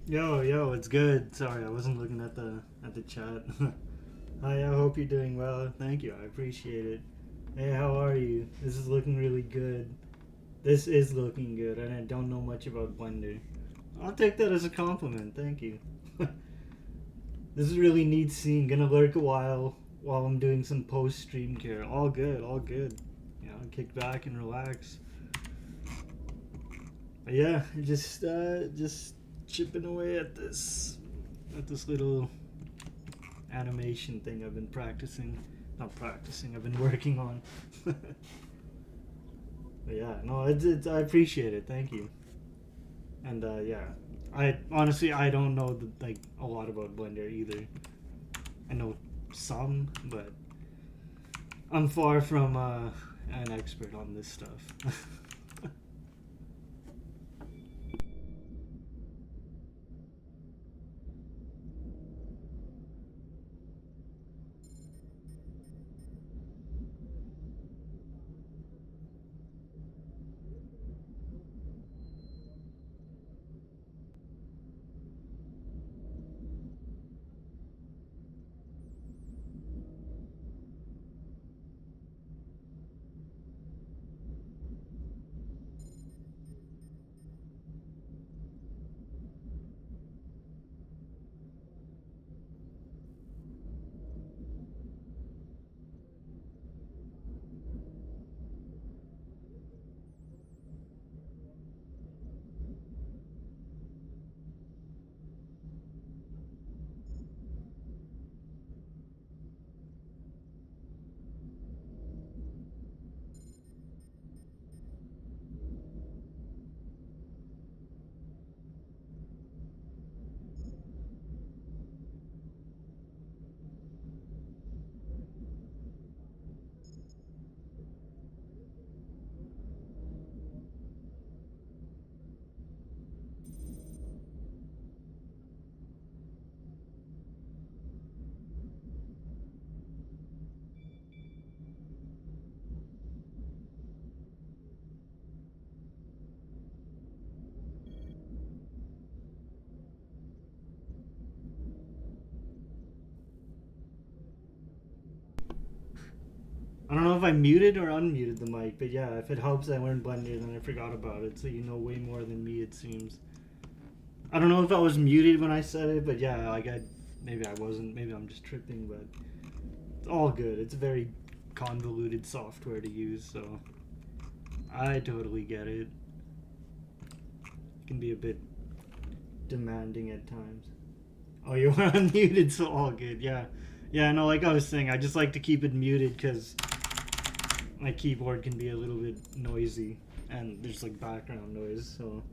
Yo, it's good. Sorry, I wasn't looking at the chat. Hi, I hope you're doing well. Thank you, I appreciate it. Hey, how are you? This is looking really good. This is looking good, and I don't know much about Blender. I'll take that as a compliment. Thank you. This is really neat scene. Gonna lurk a while I'm doing some post stream care. All good, all good. Kick back and relax. But yeah, just chipping away at this little animation thing I've been practicing. Not practicing, I've been working on. But yeah, no, I appreciate it. Thank you. And yeah, I honestly I don't know like a lot about Blender either. I know some, but I'm far from an expert on this stuff. I don't know if I muted or unmuted the mic, but yeah, if it helps, I learned Blender, then I forgot about it. So you know way more than me, it seems. I don't know if I was muted when I said it, but yeah, like maybe I wasn't. Maybe I'm just tripping, but it's all good. It's a very convoluted software to use, so I totally get it. It can be a bit demanding at times. Oh, you were unmuted, so all good. Yeah, yeah. No, like I was saying, I just like to keep it muted because my keyboard can be a little bit noisy, and there's like background noise. So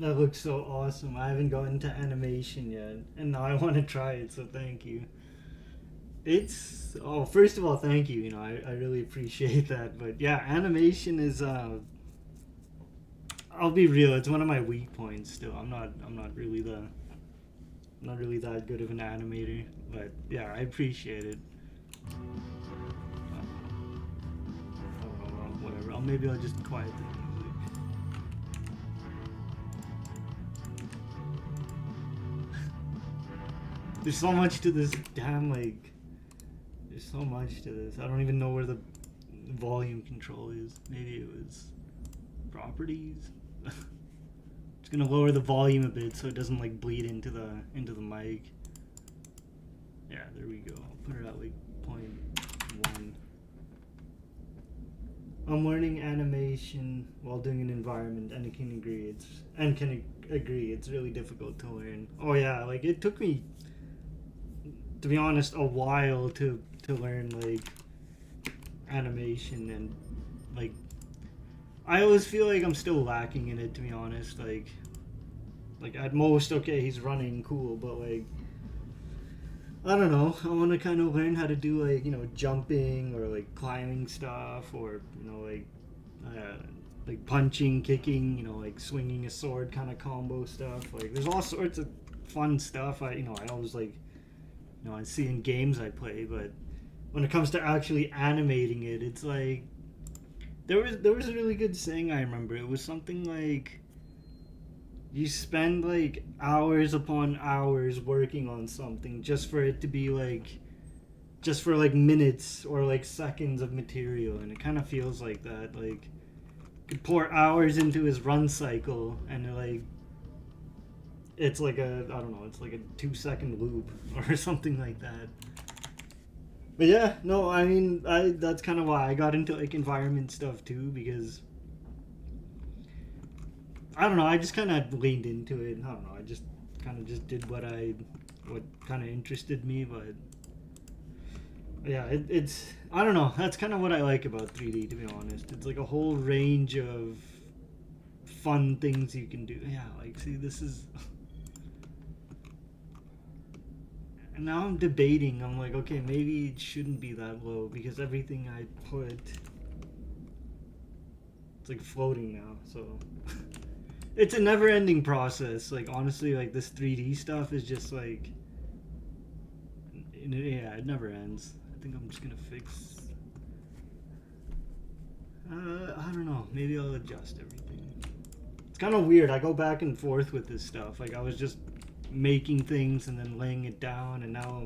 That looks so awesome. I haven't gotten to animation yet, and now I want to try it. So thank you. It's first of all, thank you. You know, I really appreciate that. But yeah, animation is I'll be real. It's one of my weak points. Still, I'm not really that good of an animator. But yeah, I appreciate it. Well, whatever. Maybe I'll just quiet the music. There's so much to this damn like. There's so much to this. I don't even know where the volume control is. Maybe it was properties. Just gonna lower the volume a bit so it doesn't like bleed into the mic. Yeah, there we go. I'll put it at like 0.1. I'm learning animation while doing an environment, and can agree it's really difficult to learn. Oh yeah, like it took me, to be honest, a while to learn like animation, and like I always feel like I'm still lacking in it, to be honest. Like at most, okay, he's running, cool, but like I don't know. I want to kind of learn how to do like jumping or like climbing stuff, or like punching, kicking, like swinging a sword kind of combo stuff. Like there's all sorts of fun stuff. I always like I see in games I play, but when it comes to actually animating it, it's like there was a really good saying I remember. It was something like you spend like hours upon hours working on something just for it to be like just for like minutes or like seconds of material, and it kind of feels like that. Like you could pour hours into his run cycle, and like it's like it's like a 2-second loop or something like that. But yeah, no, I mean, that's kind of why I got into like environment stuff too, because I don't know, I just kind of leaned into it. I don't know, I just kind of just did what kind of interested me. But yeah, it's I don't know, that's kind of what I like about 3D, to be honest. It's like a whole range of fun things you can do. Yeah, like see, this is. And now I'm debating. I'm like, okay, maybe it shouldn't be that low, because everything I put, it's like floating now. So it's a never-ending process. Like honestly, like this 3D stuff is just like, yeah, it never ends. I think I'm just gonna fix. I don't know. Maybe I'll adjust everything. It's kind of weird. I go back and forth with this stuff. Like I was just making things and then laying it down, and now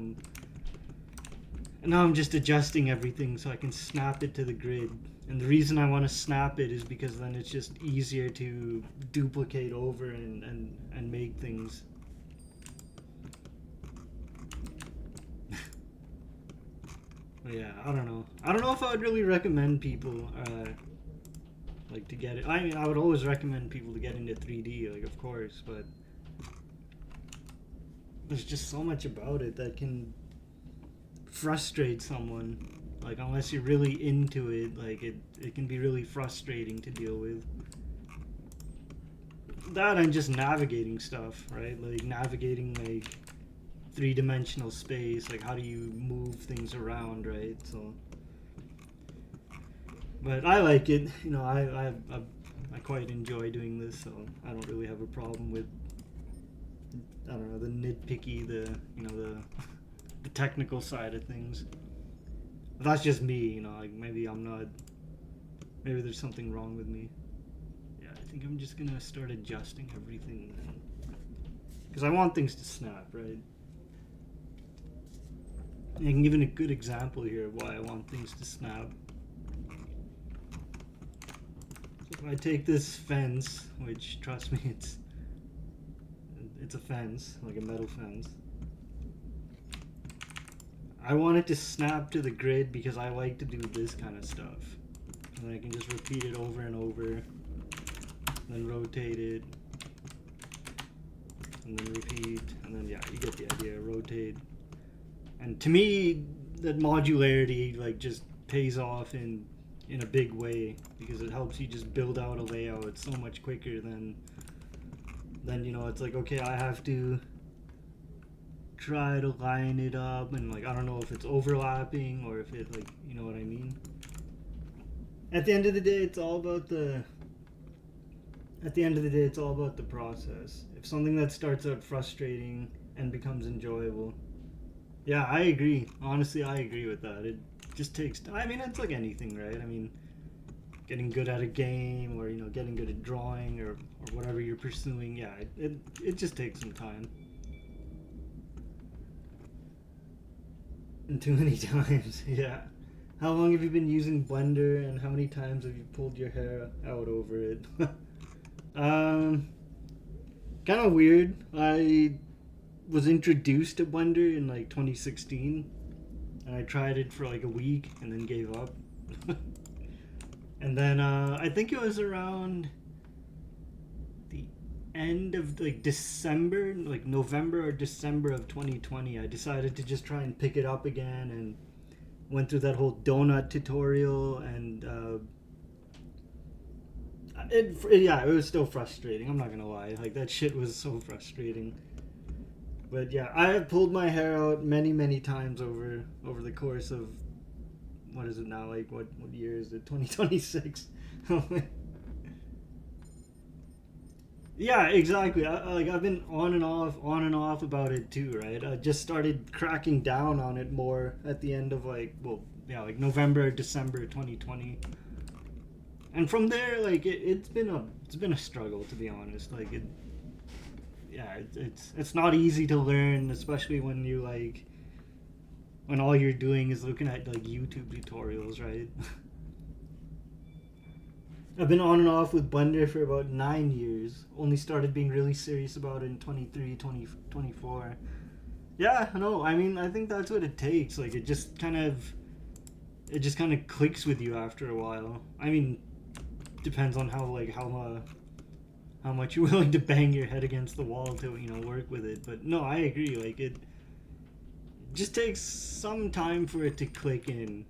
I'm just adjusting everything so I can snap it to the grid. And the reason I want to snap it is because then it's just easier to duplicate over and make things. But yeah, I don't know. I don't know if I would really recommend people like to get it. I mean, I would always recommend people to get into 3D, like of course, but there's just so much about it that can frustrate someone. Like unless you're really into it, like it can be really frustrating to deal with. That and just navigating stuff, right? Like navigating like 3-dimensional space, like how do you move things around, right? So but I like it, I quite enjoy doing this, so I don't really have a problem with, I don't know, the nitpicky, the technical side of things. But that's just me, like maybe there's something wrong with me. Yeah, I think I'm just gonna start adjusting everything, because I want things to snap, right? I can give a good example here of why I want things to snap. So if I take this fence, which, trust me, it's a fence, like a metal fence. I want it to snap to the grid because I like to do this kind of stuff. And I can just repeat it over and over, then rotate it, and then repeat, and then yeah, you get the idea, rotate. And to me, that modularity like just pays off in a big way, because it helps you just build out a layout so much quicker than then it's like, okay, I have to try to line it up, and like I don't know if it's overlapping or if it, like, you know what I mean. At the end of the day, it's all about the process. If something that starts out frustrating and becomes enjoyable, yeah, I agree. Honestly, I agree with that. It just takes time. I mean, it's like anything, right? I mean, getting good at a game, or getting good at drawing, or whatever you're pursuing. Yeah, it just takes some time. And too many times. Yeah. How long have you been using Blender, and how many times have you pulled your hair out over it? Kind of weird. I was introduced to Blender in like 2016, and I tried it for like a week and then gave up. And then I think it was around the end of like December, like November or December of 2020, I decided to just try and pick it up again, and went through that whole donut tutorial, and it was still frustrating. I'm not gonna lie, like that shit was so frustrating. But yeah, I have pulled my hair out many times over the course of, what is it now? Like what year is it? 2026. Yeah, exactly. I've been on and off about it too, right? I just started cracking down on it more at the end of like November, December 2020. And from there, like it's been a struggle, to be honest. Like it's not easy to learn, especially when you like when all you're doing is looking at like YouTube tutorials, right? I've been on and off with Blender for about 9 years. Only started being really serious about it in 23, 24. Yeah, no, I mean, I think that's what it takes. Like it just kind of clicks with you after a while. I mean, depends on how much you're willing to bang your head against the wall to work with it. But no, I agree. Like it just takes some time for it to click in.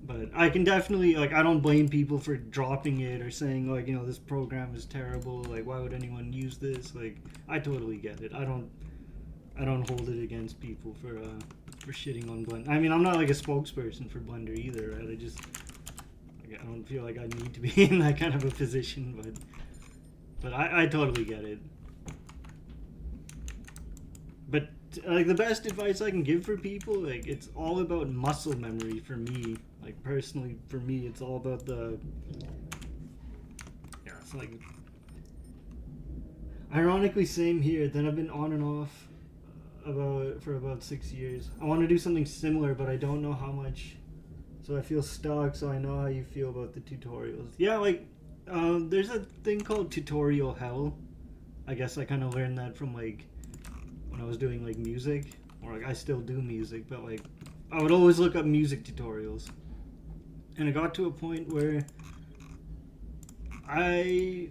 But I can definitely, like, I don't blame people for dropping it or saying, like, this program is terrible. Like, why would anyone use this? Like, I totally get it. I don't hold it against people for shitting on Blender. I mean, I'm not like a spokesperson for Blender either, right? I don't feel like I need to be in that kind of a position, but I totally get it. But like the best advice I can give for people, like it's all about muscle memory for me. Like personally, for me, it's all about it's like, ironically, same here. Then I've been on and off for about 6 years. I want to do something similar, but I don't know how much. So I feel stuck. So I know how you feel about the tutorials. Yeah, like there's a thing called tutorial hell. I guess I kind of learned that from like when I was doing like music, or like I still do music, but like I would always look up music tutorials, and it got to a point where I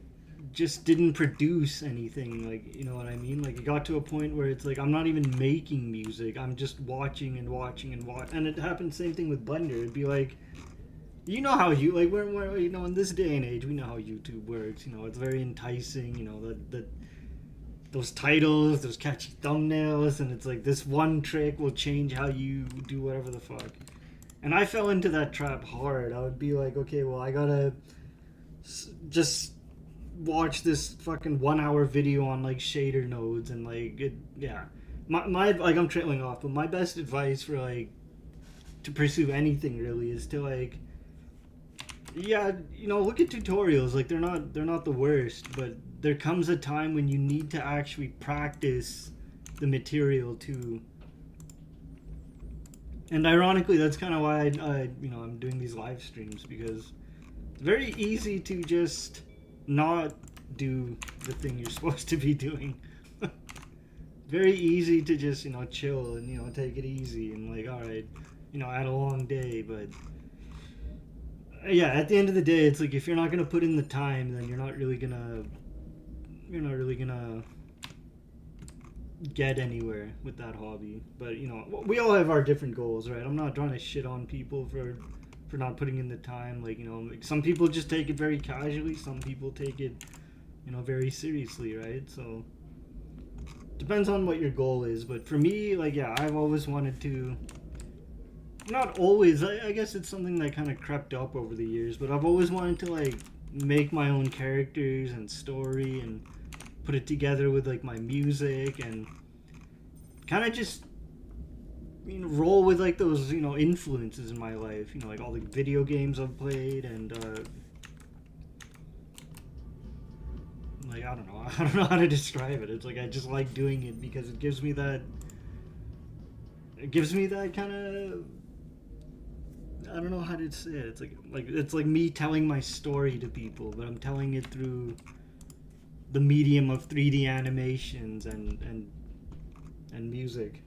just didn't produce anything, like, you know what I mean? Like it got to a point where it's like I'm not even making music, I'm just watching, and it happened same thing with Blender. It'd be like, how you like we're in this day and age, we know how YouTube works. It's very enticing, that those titles, those catchy thumbnails, and it's like this one trick will change how you do whatever the fuck. And I fell into that trap hard. I would be like, okay, well, I gotta just watch this fucking 1 hour video on like shader nodes, and like my like, I'm trailing off, but my best advice for like to pursue anything really is to like look at tutorials. Like they're not the worst, but there comes a time when you need to actually practice the material too. And ironically, that's kind of why I'm doing these live streams, because it's very easy to just not do the thing you're supposed to be doing. Very easy to just chill and take it easy and like, all right, I had a long day, but yeah, at the end of the day, it's like if you're not gonna put in the time, then you're not really gonna get anywhere with that hobby. But we all have our different goals, right? I'm not trying to shit on people for not putting in the time. Like like some people just take it very casually. Some people take it very seriously, right? So depends on what your goal is, but for me, like, yeah, I've always wanted to, not always, I guess it's something that kind of crept up over the years, but I've always wanted to like make my own characters and story and put it together with like my music and kind of just roll with like those influences in my life, like all the video games I've played and like I don't know how to describe it. It's like I just like doing it because it gives me that kind of, I don't know how to say it. It's like me telling my story to people, but I'm telling it through the medium of 3D animations and music.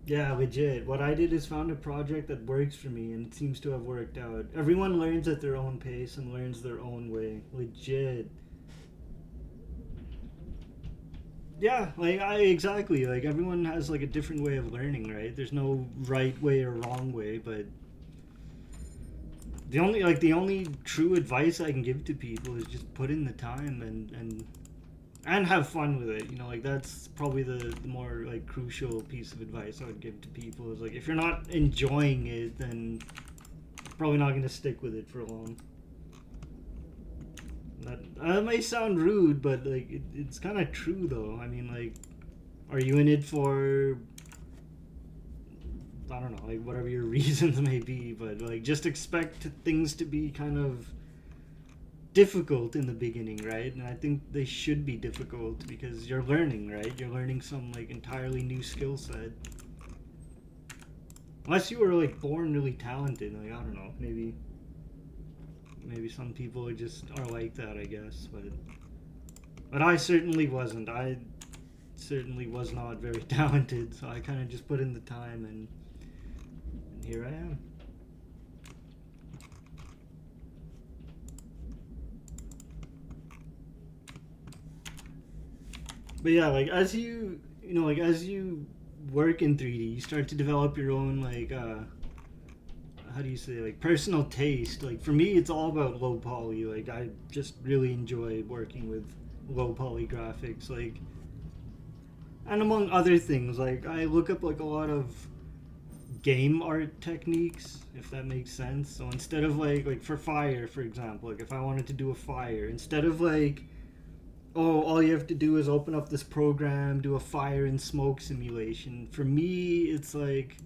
Yeah, legit. What I did is found a project that works for me and it seems to have worked out. Everyone learns at their own pace and learns their own way. Legit. Yeah, like I exactly. Like everyone has like a different way of learning, right? There's no right way or wrong way, but the only true advice I can give to people is just put in the time and have fun with it. Like that's probably the more like crucial piece of advice I would give to people is like if you're not enjoying it, then probably not going to stick with it for long. That may sound rude, but like it's kind of true though. I mean, like, are you in it for, I don't know, like whatever your reasons may be, but like just expect things to be kind of difficult in the beginning, right? And I think they should be difficult because you're learning, right? You're learning some like entirely new skill set. Unless you were like born really talented, like I don't know, maybe some people just are like that, I guess, but I certainly wasn't. I certainly was not very talented, so I kind of just put in the time and here I am. But yeah, like as you work in 3D, you start to develop your own like how do you say, like personal taste. Like for me, it's all about low poly. Like I just really enjoy working with low poly graphics. Like, and among other things, like I look up like a lot of game art techniques, if that makes sense. So instead of like for fire, for example, like if I wanted to do a fire, instead of like, oh, all you have to do is open up this program, do a fire and smoke simulation. For me, it's like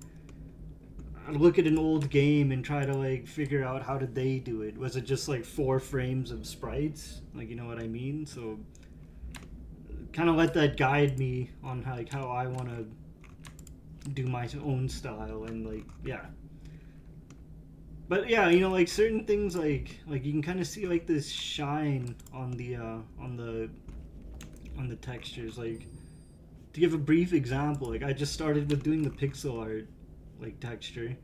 I look at an old game and try to like figure out how did they do it. Was it just like 4 frames of sprites? Like, you know what I mean? So kind of let that guide me on how I want to do my own style and like yeah. But yeah, like certain things like you can kind of see like this shine on the textures. Like to give a brief example, like I just started with doing the pixel art like texture,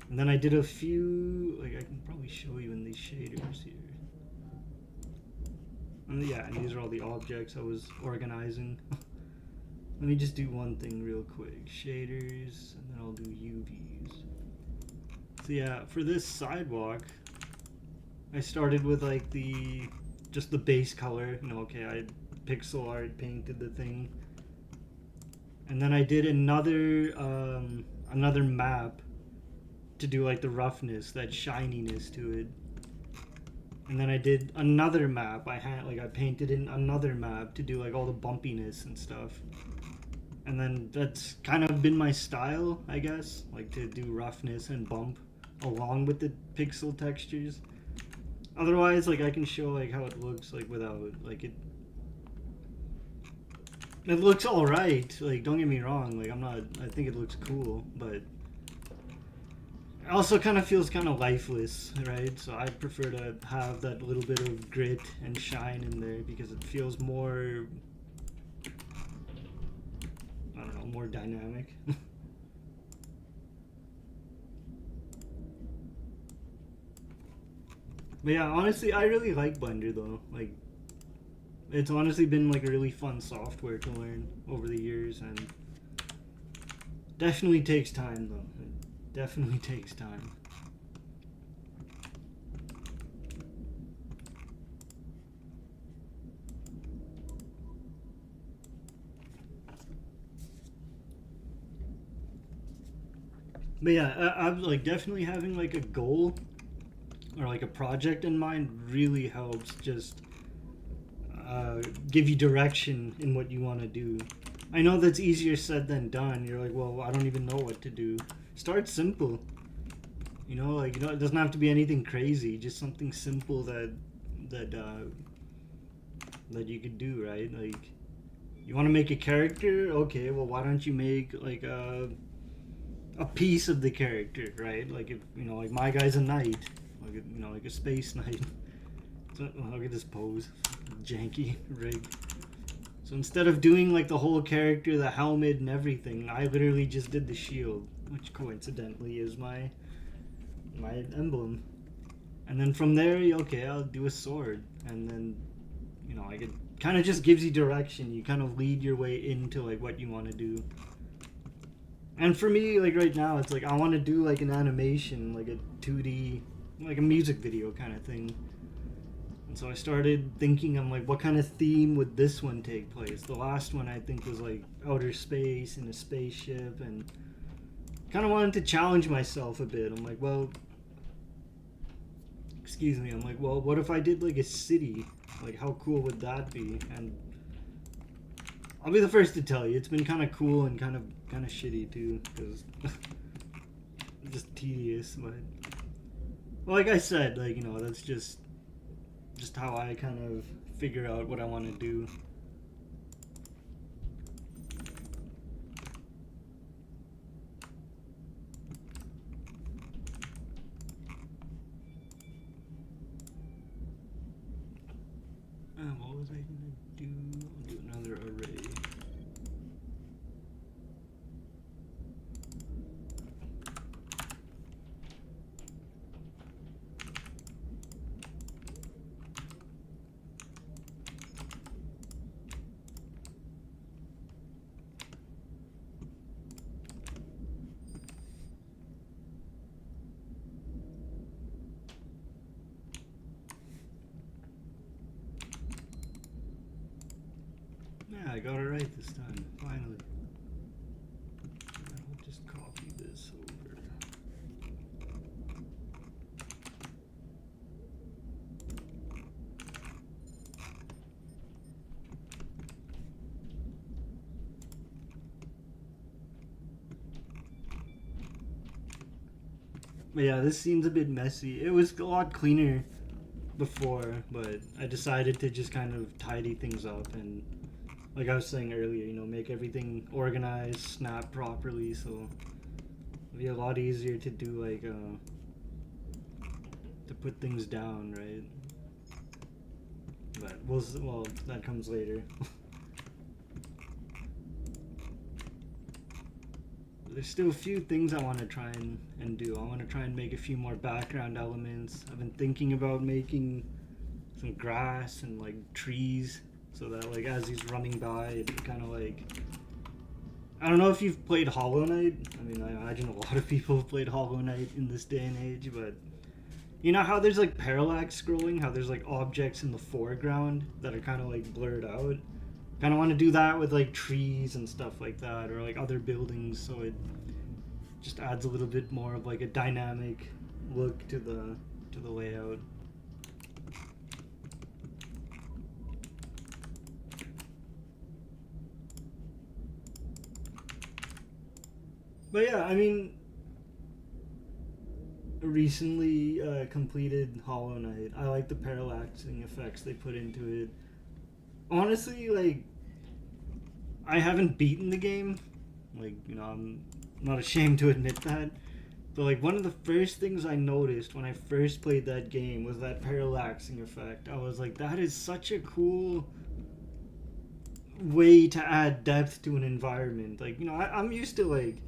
and then I did a few, like I can probably show you in these shaders here. And yeah, and these are all the objects I was organizing. Let me just do one thing real quick. Shaders, and then I'll do UVs. So yeah, for this sidewalk, I started with like just the base color. Okay, I pixel art painted the thing. And then I did another map to do like the roughness, that shininess to it. And then I did another map. I painted in another map to do like all the bumpiness and stuff. And then that's kind of been my style, I guess, like to do roughness and bump along with the pixel textures. Otherwise, like I can show like how it looks like without like it. It looks all right. Like don't get me wrong. Like I think it looks cool, but it also kind of feels kind of lifeless, right? So I prefer to have that little bit of grit and shine in there because it feels more, I don't know, more dynamic. But yeah, honestly, I really like Blender though. Like, it's honestly been like a really fun software to learn over the years, and definitely takes time though. It definitely takes time. But yeah, I'm like definitely having like a goal or like a project in mind really helps just give you direction in what you want to do. I know that's easier said than done. You're like, well, I don't even know what to do. Start simple. It doesn't have to be anything crazy. Just something simple that that you could do, right? Like, you want to make a character? Okay, well, why don't you make like a piece of the character, right? Like if like my guy's a knight, like a space knight. So, look at this pose, janky rig. So instead of doing like the whole character, the helmet and everything, I literally just did the shield, which coincidentally is my emblem. And then from there, okay, I'll do a sword, and then like it kind of just gives you direction. You kind of lead your way into like what you want to do. And for me, like right now, it's like I want to do like an animation, like a 2D, like a music video kind of thing. And so I started thinking, I'm like, what kind of theme would this one take place? The last one I think was like outer space in a spaceship, and kind of wanted to challenge myself a bit. I'm like, well, excuse me. I'm like, well, what if I did like a city? Like, how cool would that be? And I'll be the first to tell you, it's been kind of cool and kind of shitty too, because just tedious. But well, like I said, like that's just how I kind of figure out what I want to do. What was I gonna do? I'll do another array. Yeah, I got it right this time, finally. I'll just copy this over. But yeah, this seems a bit messy. It was a lot cleaner before, but I decided to just kind of tidy things up and, like I was saying earlier, make everything organized, snap properly, so it'll be a lot easier to do, like, to put things down, right? But well, that comes later. There's still a few things I want to try and do. I want to try and make a few more background elements. I've been thinking about making some grass and like trees, so that like as he's running by, it kind of like, I don't know if you've played Hollow Knight. I mean, I imagine a lot of people have played Hollow Knight in this day and age, but you know how there's like parallax scrolling, how there's like objects in the foreground that are kind of like blurred out. Kind of want to do that with like trees and stuff like that, or like other buildings, so it just adds a little bit more of like a dynamic look to the layout. But yeah, I mean, recently completed Hollow Knight. I like the parallaxing effects they put into it. Honestly, like, I haven't beaten the game. Like, I'm not ashamed to admit that. But, like, one of the first things I noticed when I first played that game was that parallaxing effect. I was like, that is such a cool way to add depth to an environment. Like, I'm used to, like,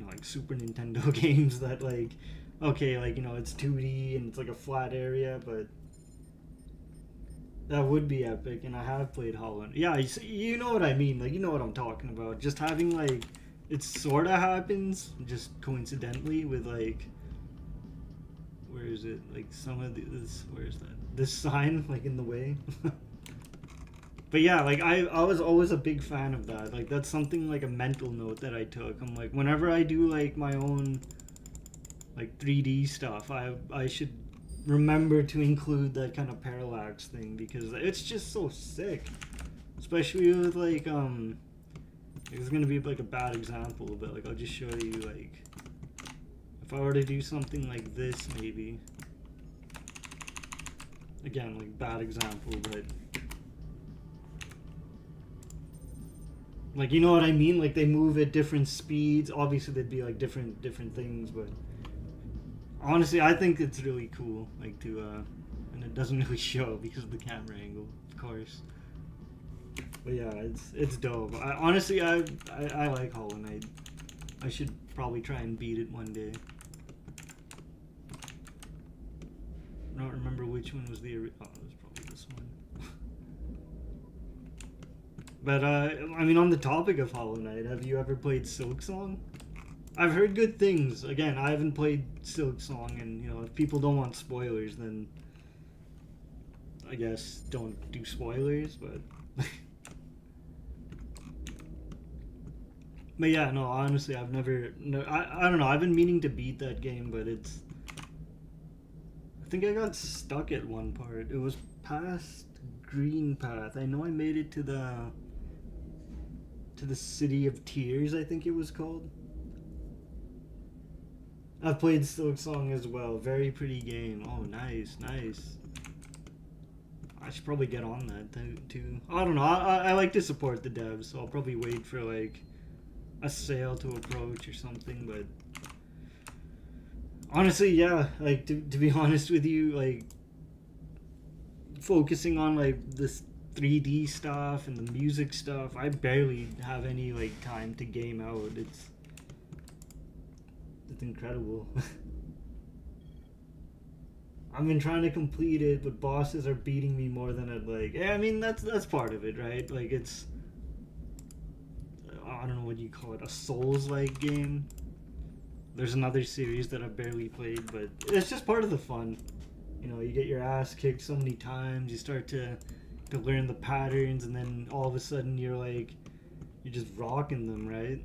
like Super Nintendo games that, like, okay, like, it's 2D and it's like a flat area, but that would be epic, and I have played Hollow Knight. Yeah, you know what I mean. Like, you know what I'm talking about. Just having, like, it sort of happens, just coincidentally, with, like, where is it? Like, some of this, where is that? This sign, like, in the way. But yeah, like I was always a big fan of that. Like that's something like a mental note that I took. I'm like whenever I do like my own like 3D stuff, I should remember to include that kind of parallax thing because it's just so sick. Especially with like it's gonna be like a bad example, but like I'll just show you like if I were to do something like this maybe. Again, like bad example, but like you know what I mean? Like they move at different speeds. Obviously they'd be like different things, but honestly I think it's really cool. Like to and it doesn't really show because of the camera angle, of course. But yeah, it's dope. I like Hollow Knight. I should probably try and beat it one day. I don't remember which one was the oh, it was probably this one. But I mean, on the topic of Hollow Knight, have you ever played Silksong? I've heard good things. Again, I haven't played Silksong, and you know, if people don't want spoilers, then I guess don't do spoilers. But but yeah, no, honestly, I've never. No, I don't know. I've been meaning to beat that game, but it's. I think I got stuck at one part. It was past Green Path. I know I made it to the City of Tears, I think it was called. I've played Silksong as well. Very pretty game. Oh, nice, nice. I should probably get on that too. I don't know. I like to support the devs, so I'll probably wait for like a sale to approach or something. But honestly, yeah. Like to be honest with you, like focusing on like this 3D stuff and the music stuff, I barely have any like time to game out. It's incredible. I've been trying to complete it, but bosses are beating me more than I'd like. Yeah, I mean that's part of it, right? Like it's I don't know what you call it, a Souls-like game. There's another series that I've barely played, but it's just part of the fun. You know, you get your ass kicked so many times, you start to learn the patterns, and then all of a sudden you're just rocking them, right?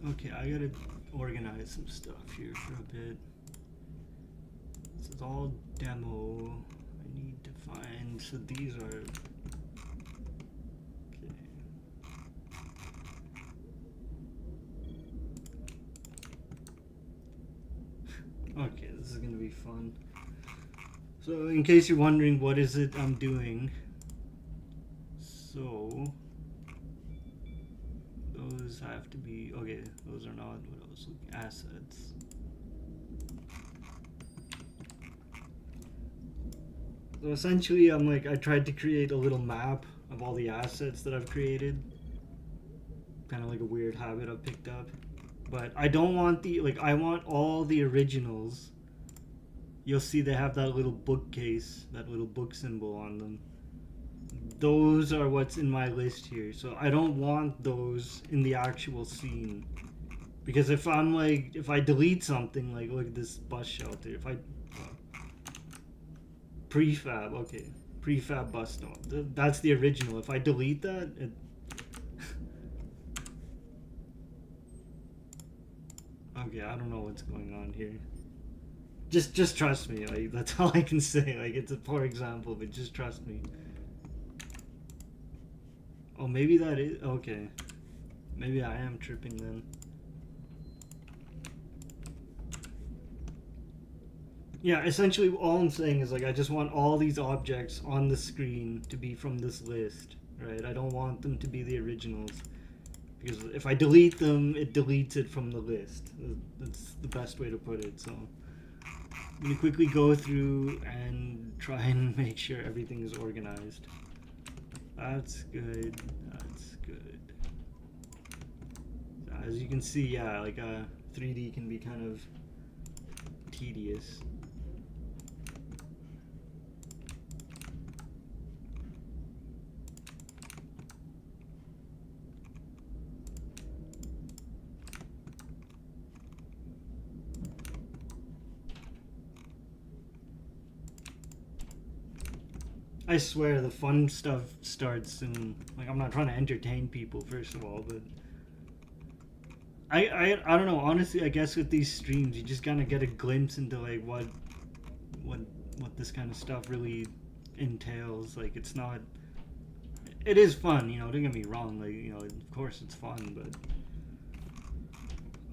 Okay, I gotta organize some stuff here for a bit. This is all demo. I need to find, so these are, okay, this is gonna be fun. So in case you're wondering what is it I'm doing, so those have to be, okay, those are not what I was looking, assets. So essentially I tried to create a little map of all the assets that I've created. Kind of like a weird habit I've picked up. But I don't want I want all the originals. You'll see they have that little bookcase, that little book symbol on them. Those are what's in my list here. So I don't want those in the actual scene. Because if I delete something, like look at this bus shelter, if I prefab, okay, prefab bus stop, that's the original. If I delete that, okay, I don't know what's going on here. Just trust me. Like that's all I can say. Like it's a poor example, but just trust me. Oh, maybe that is okay. Maybe I am tripping then. Yeah, essentially all I'm saying is like I just want all these objects on the screen to be from this list, right? I don't want them to be the originals. Because if I delete them, it deletes it from the list. That's the best way to put it. So I'm going to quickly go through and try and make sure everything is organized. That's good. That's good. As you can see, yeah, like 3D can be kind of tedious. I swear the fun stuff starts soon. Like, I'm not trying to entertain people, first of all, but I don't know. Honestly, I guess with these streams, you just kind of get a glimpse into like what what this kind of stuff really entails. Like, it's not. It is fun, you know. Don't get me wrong. Like, you know, of course it's fun, but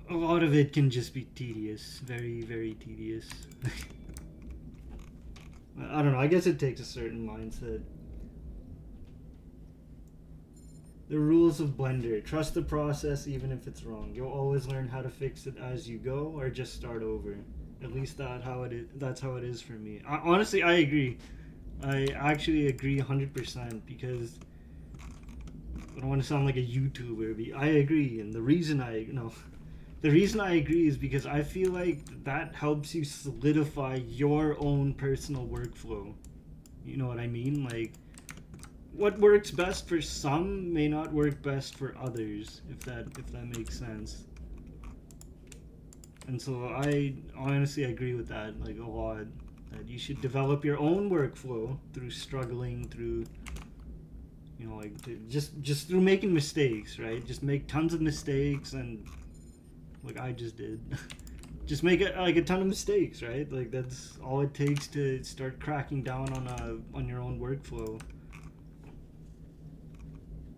a lot of it can just be tedious. Very, very tedious. I don't know. I guess it takes a certain mindset. The rules of Blender. Trust the process even if it's wrong. You'll always learn how to fix it as you go or just start over. At least that's how it is for me. Honestly, I agree. I actually agree 100% because I don't want to sound like a YouTuber, but I agree. And the reason I agree is because I feel like that helps you solidify your own personal workflow. You know what I mean? Like, what works best for some may not work best for others, if that makes sense. And so I honestly agree with that, like, a lot. That you should develop your own workflow through struggling, through, you know, like, just through making mistakes, right? Just make tons of mistakes, and like I just did. Just make a ton of mistakes, right? Like, that's all it takes to start cracking down on your own workflow.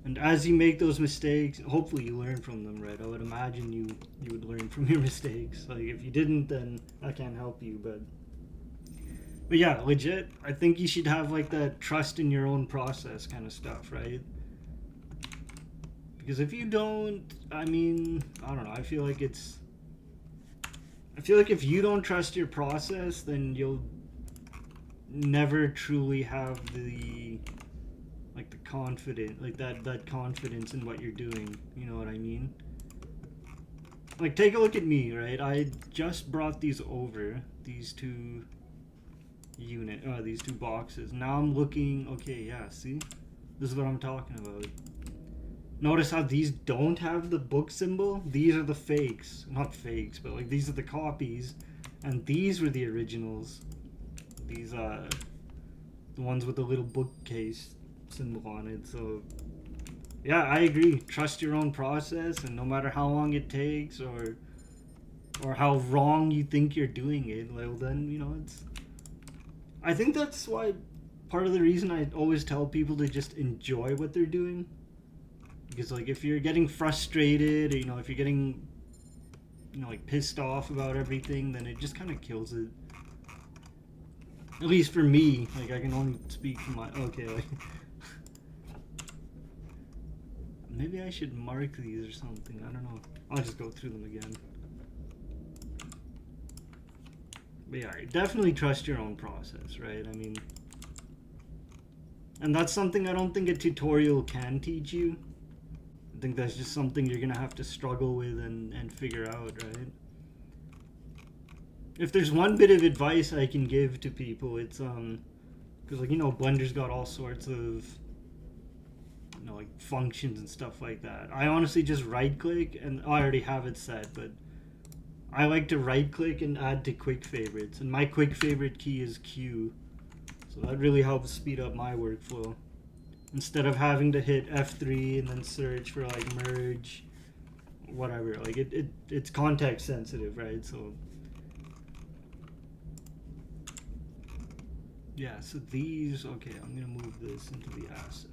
And as you make those mistakes, hopefully you learn from them, right? I would imagine you would learn from your mistakes. Like, if you didn't, then I can't help you. But yeah, legit, I think you should have like that trust in your own process kind of stuff, right? Because if you don't, I mean, I don't know. I feel like if you don't trust your process, then you'll never truly have the confidence, like that confidence in what you're doing. You know what I mean? Like, take a look at me, right? I just brought these over, these two boxes. Now I'm looking, okay, yeah, see? This is what I'm talking about. Notice how these don't have the book symbol? These are the fakes. Not fakes, but like these are the copies. And these were the originals. These, the ones with the little bookcase symbol on it. So yeah, I agree. Trust your own process, and no matter how long it takes or how wrong you think you're doing it, well then, you know, I think that's why part of the reason I always tell people to just enjoy what they're doing. Because, like, if you're getting frustrated, or, you know, if you're getting, you know, like, pissed off about everything, then it just kind of kills it. At least for me, like, I can only speak for my, okay, like, maybe I should mark these or something, I don't know. I'll just go through them again. But yeah, definitely trust your own process, right? I mean, and that's something I don't think a tutorial can teach you. I think that's just something you're gonna have to struggle with and figure out, right? If there's one bit of advice I can give to people, it's because, like, you know, Blender's got all sorts of, you know, like, functions and stuff like that. I honestly just right click, and I already have it set, but I like to right click and add to quick favorites, and my quick favorite key is Q, so that really helps speed up my workflow. Instead of having to hit F3 and then search for, like, merge, whatever. Like, it's context sensitive, right? So yeah, so these, okay, I'm gonna move this into the assets.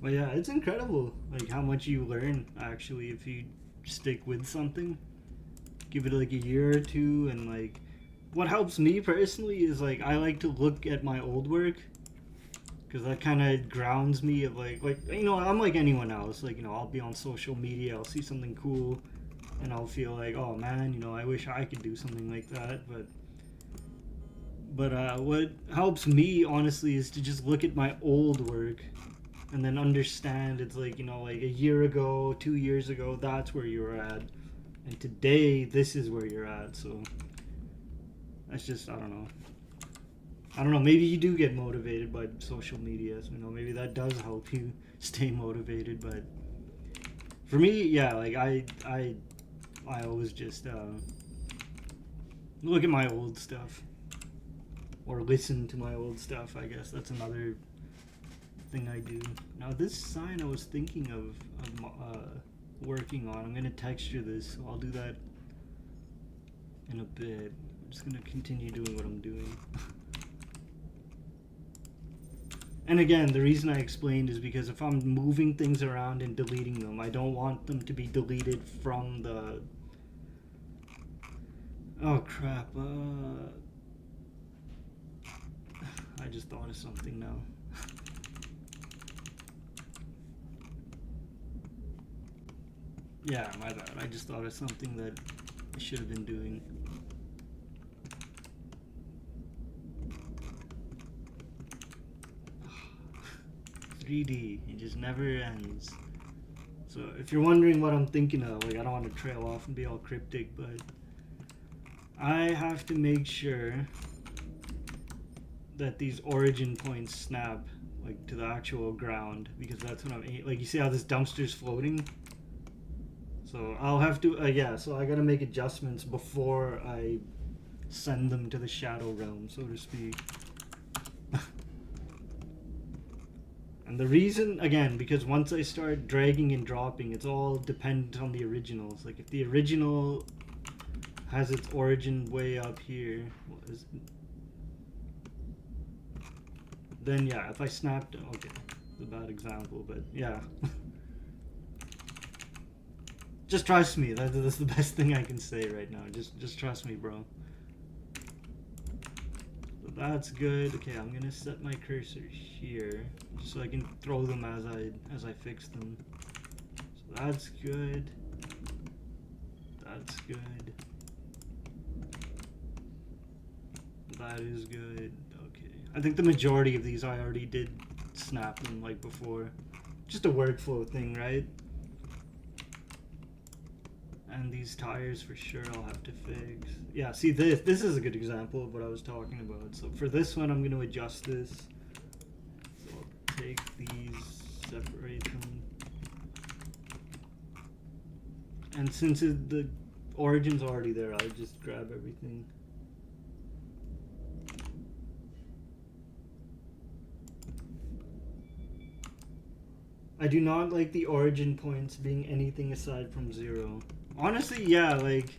But yeah, it's incredible, like, how much you learn, actually, if you stick with something. Give it, like, a year or two, and, like, what helps me personally is, like, I like to look at my old work, because that kind of grounds me of, like, you know, I'm like anyone else. Like, you know, I'll be on social media, I'll see something cool, and I'll feel like, oh man, you know, I wish I could do something like that. But what helps me, honestly, is to just look at my old work and then understand it's like, you know, like, a year ago, 2 years ago, that's where you were at, and today this is where you're at. So that's just, I don't know. I don't know, maybe you do get motivated by social media, so, you know, maybe that does help you stay motivated, but for me, yeah, like I always just look at my old stuff or listen to my old stuff. I guess that's another thing I do. Now this sign I was thinking of working on. I'm gonna texture this, so I'll do that in a bit. I'm just gonna continue doing what I'm doing. And again, the reason I explained is because if I'm moving things around and deleting them, I don't want them to be deleted from the... Oh crap, I just thought of something now. Yeah, my bad. I just thought of something that I should have been doing. It just never ends. So if you're wondering what I'm thinking of, like, I don't want to trail off and be all cryptic, but I have to make sure that these origin points snap, like, to the actual ground, because that's what I'm, like, you see how this dumpster's floating? So I'll have to, yeah, so I gotta make adjustments before I send them to the shadow realm, so to speak. And the reason, again, because once I start dragging and dropping, it's all dependent on the originals. Like, if the original has its origin way up here, then yeah, if I snapped, okay, it's a bad example, but yeah. Just trust me, that's the best thing I can say right now. Just trust me, bro. So that's good. Okay, I'm gonna set my cursor here, just so I can throw them as I fix them. So that's good. That's good. That is good. Okay. I think the majority of these I already did snap them like before. Just a workflow thing, right? And these tires for sure I'll have to fix. Yeah, see this is a good example of what I was talking about. So for this one I'm going to adjust this. So I'll take these, separate them. And since the origin's already there, I'll just grab everything. I do not like the origin points being anything aside from 0. Honestly, yeah, like,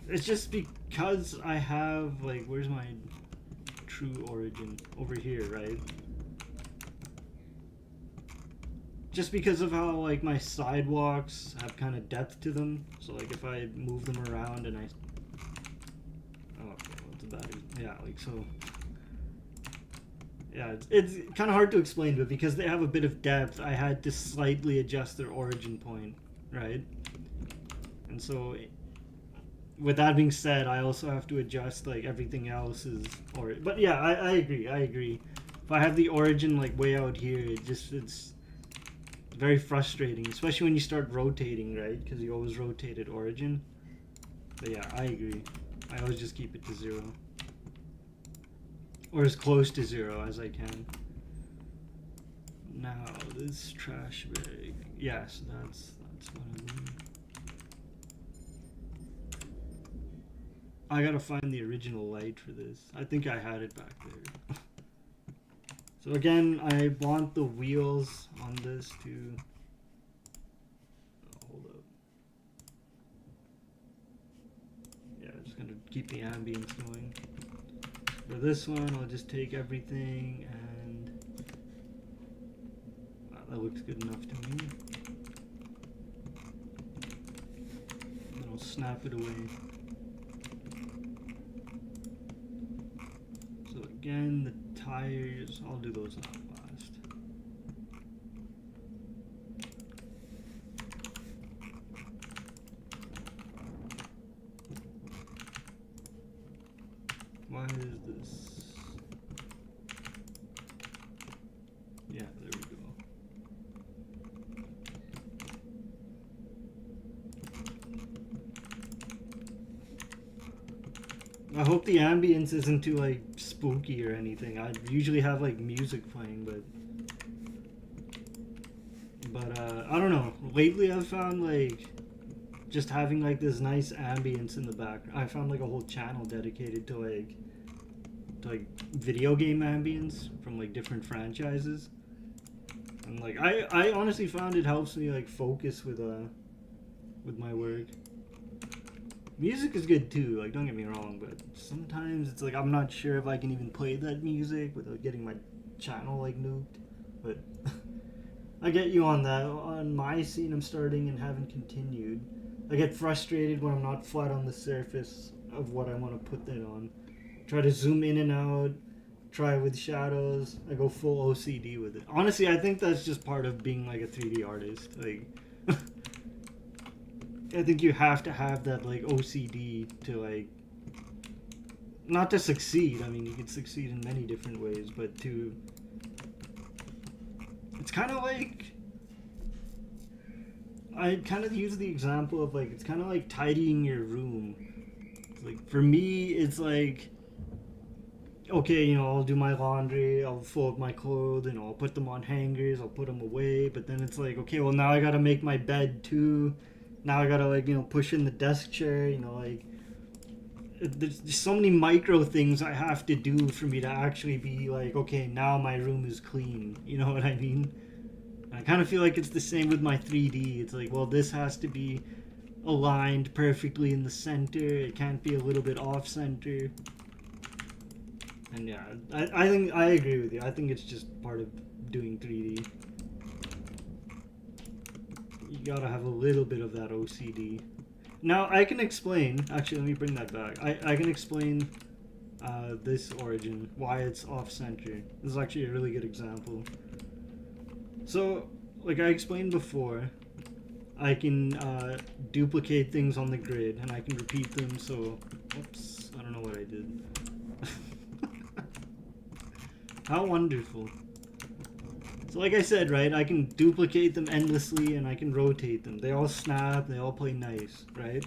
it's just because I have, like, where's my true origin? Over here, right? Just because of how, like, my sidewalks have kind of depth to them. So, like, if I move them around and I... Oh, okay, what's well, bad? Yeah, like, so... Yeah, it's kind of hard to explain, but because they have a bit of depth, I had to slightly adjust their origin point, right? And so, with that being said, I also have to adjust, like, everything else's but yeah, I agree. If I have the origin, like, way out here, it's very frustrating, especially when you start rotating, right? Because you always rotate at origin. But yeah, I agree. I always just keep it to 0. Or as close to 0 as I can. Now, this trash bag. Yes, that's what I mean. I gotta find the original light for this. I think I had it back there. So again, I want the wheels on this to... Oh, hold up. Yeah, just gonna keep the ambience going. For this one, I'll just take everything and... Wow, that looks good enough to me. And then I'll snap it away. So again, the tires, I'll do those on last. Why is this? Yeah, there we go. I hope the ambience isn't too like spooky or anything. I usually have like music playing, but I don't know. Lately, I've found like just having like this nice ambience in the background. I found like a whole channel dedicated to like video game ambience from like different franchises. And like I honestly found it helps me like focus with my work. Music is good too, like don't get me wrong, but sometimes it's like I'm not sure if I can even play that music without getting my channel like nuked. But I get you on that. On my scene I'm starting and haven't continued. I get frustrated when I'm not flat on the surface of what I want to put it on. Try to zoom in and out, try with shadows. I go full OCD with it. Honestly, I think that's just part of being like a 3D artist. Like I think you have to have that like OCD to like not to succeed. I mean, you can succeed in many different ways, but to it's kind of like I kind of use the example of like it's kind of like tidying your room. It's like for me, it's like okay, I'll do my laundry, I'll fold my clothes, and I'll put them on hangers, I'll put them away. But then it's like, okay, well now I gotta make my bed too. Now I gotta like push in the desk chair. Like there's just so many micro things I have to do for me to actually be like, okay, now my room is clean. You know what I mean? And I kind of feel like it's the same with my 3D. It's like, well, this has to be aligned perfectly in the center. It can't be a little bit off center. And yeah, I think I agree with you. I think it's just part of doing 3D. You gotta have a little bit of that OCD. Now I can explain. Actually, let me bring that back. I can explain this origin, why it's off center. This is actually a really good example. So, like I explained before, I can duplicate things on the grid and I can repeat them. So, oops, I don't know what I did. How wonderful. So like I said, right, I can duplicate them endlessly and I can rotate them. They all snap, they all play nice, right?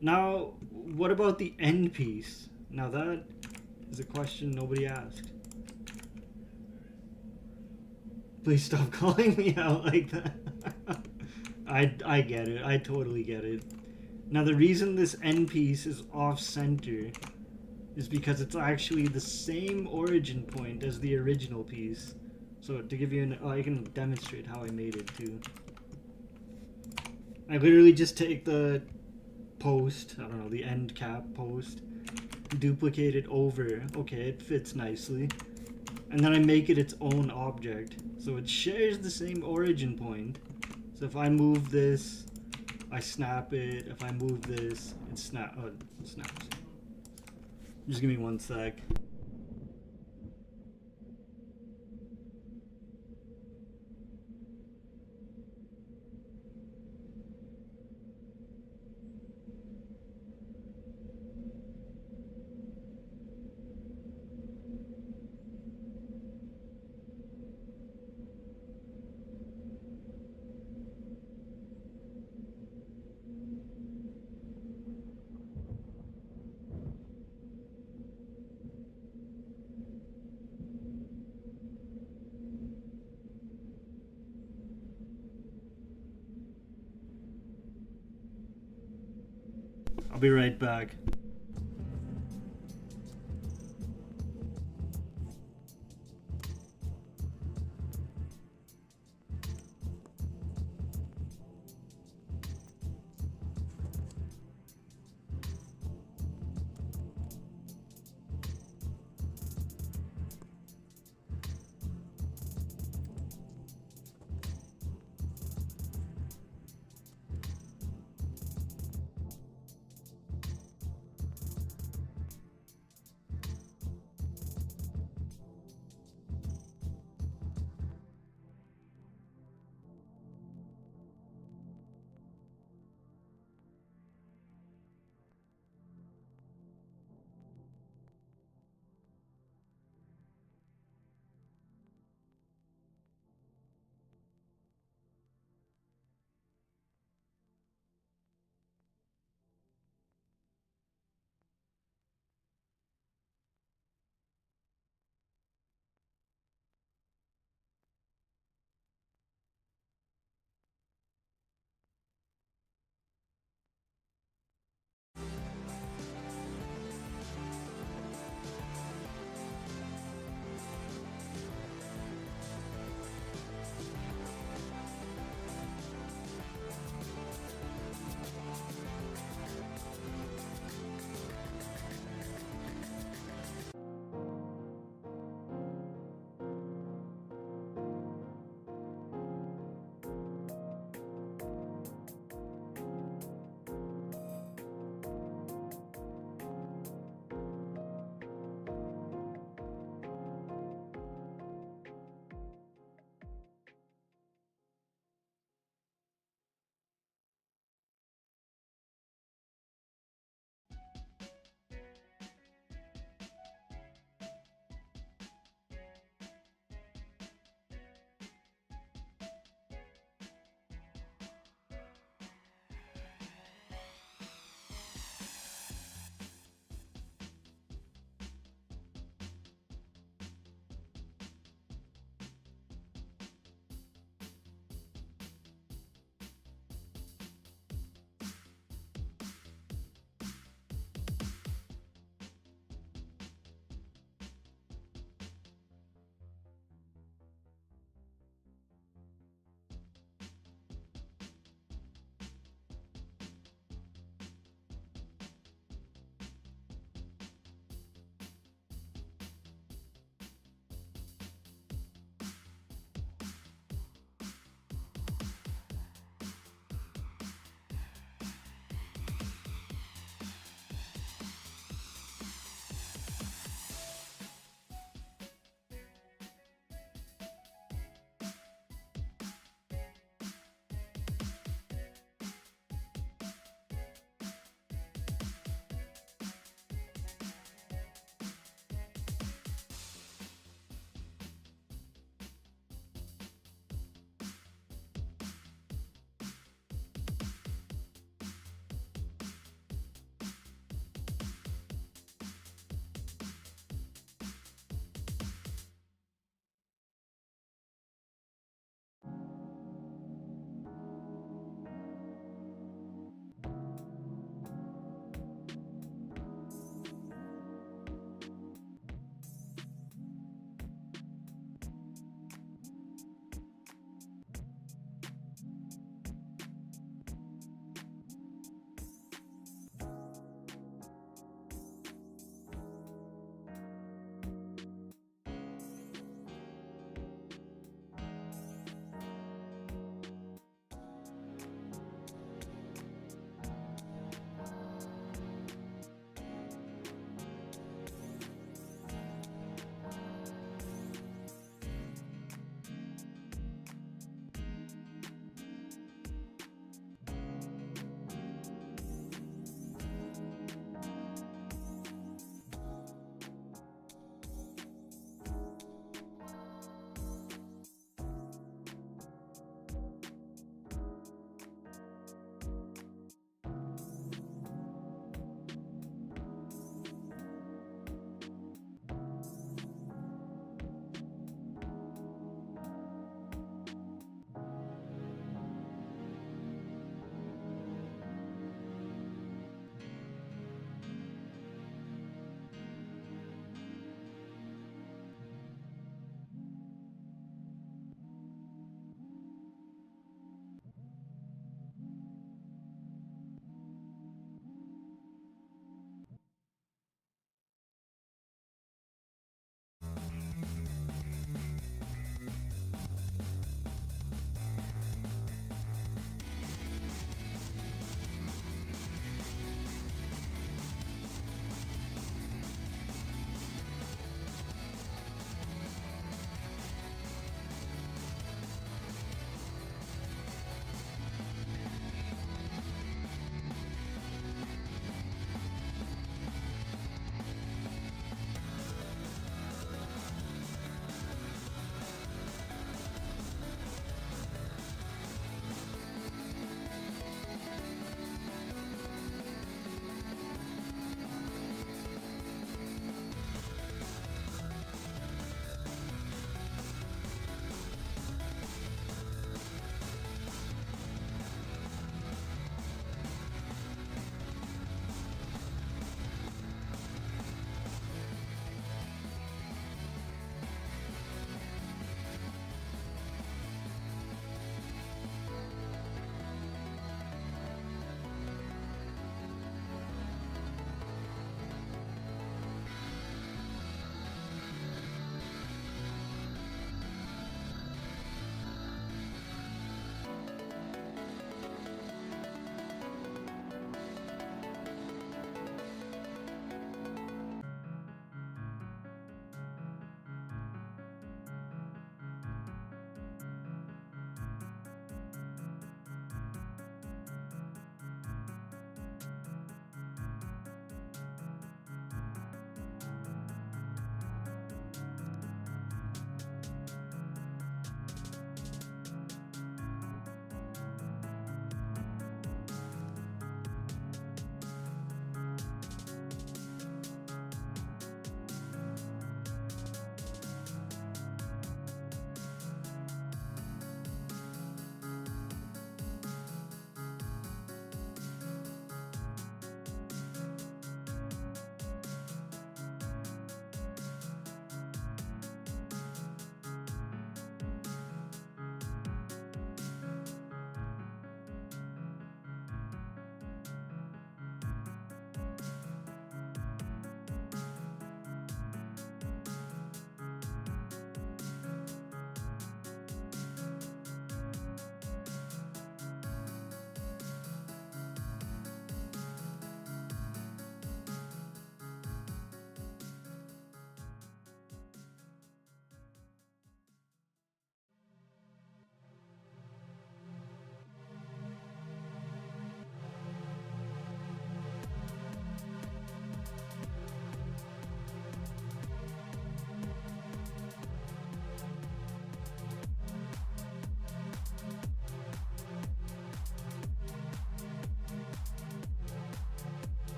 Now, what about the end piece? Now that is a question nobody asked. Please stop calling me out like that. I get it. I totally get it. Now the reason this end piece is off center is because it's actually the same origin point as the original piece. So to give you I can demonstrate how I made it too. I literally just take the post, I don't know, the end cap post, duplicate it over. Okay, it fits nicely. And then I make it its own object. So it shares the same origin point. So if I move this, I snap it. If I move this, it snaps. Just give me one sec. I'll be right back.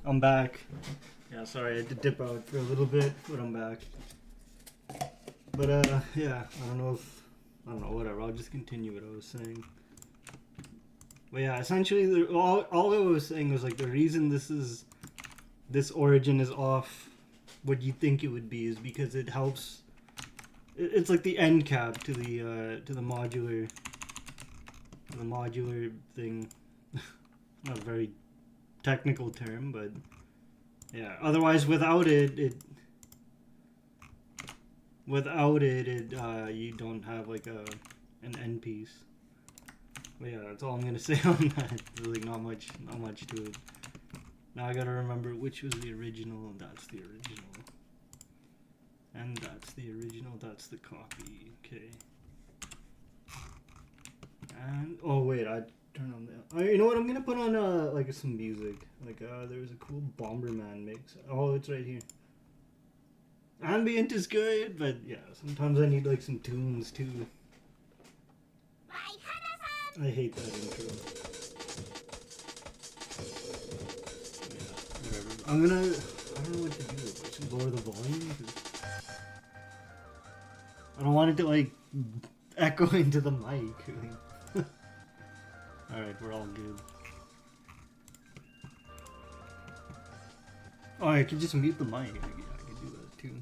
I'm back. Yeah, sorry, I had to dip out for a little bit, but I'm back. But yeah, I don't know, whatever. I'll just continue what I was saying. But yeah, essentially, all I was saying was like the reason this origin is off what you think it would be is because it helps. It's like the end cap to the modular thing. Not a very technical term, but yeah. Otherwise, without it you don't have like an end piece. But yeah, that's all I'm gonna say on that. There's like not much to it. Now I gotta remember which was the original. That's the original. And that's the original. That's the copy. Okay. And oh wait, I turn on the. You know what? I'm gonna put on like some music. Like there's a cool Bomberman mix. Oh, it's right here. Ambient is good, but yeah, sometimes I need like some tunes too. I hate that intro. Yeah, whatever. I don't know what to do. I should lower the volume. I don't want it to like echo into the mic. Alright, we're all good. Oh, I could just mute the mic. Yeah, I could do that too.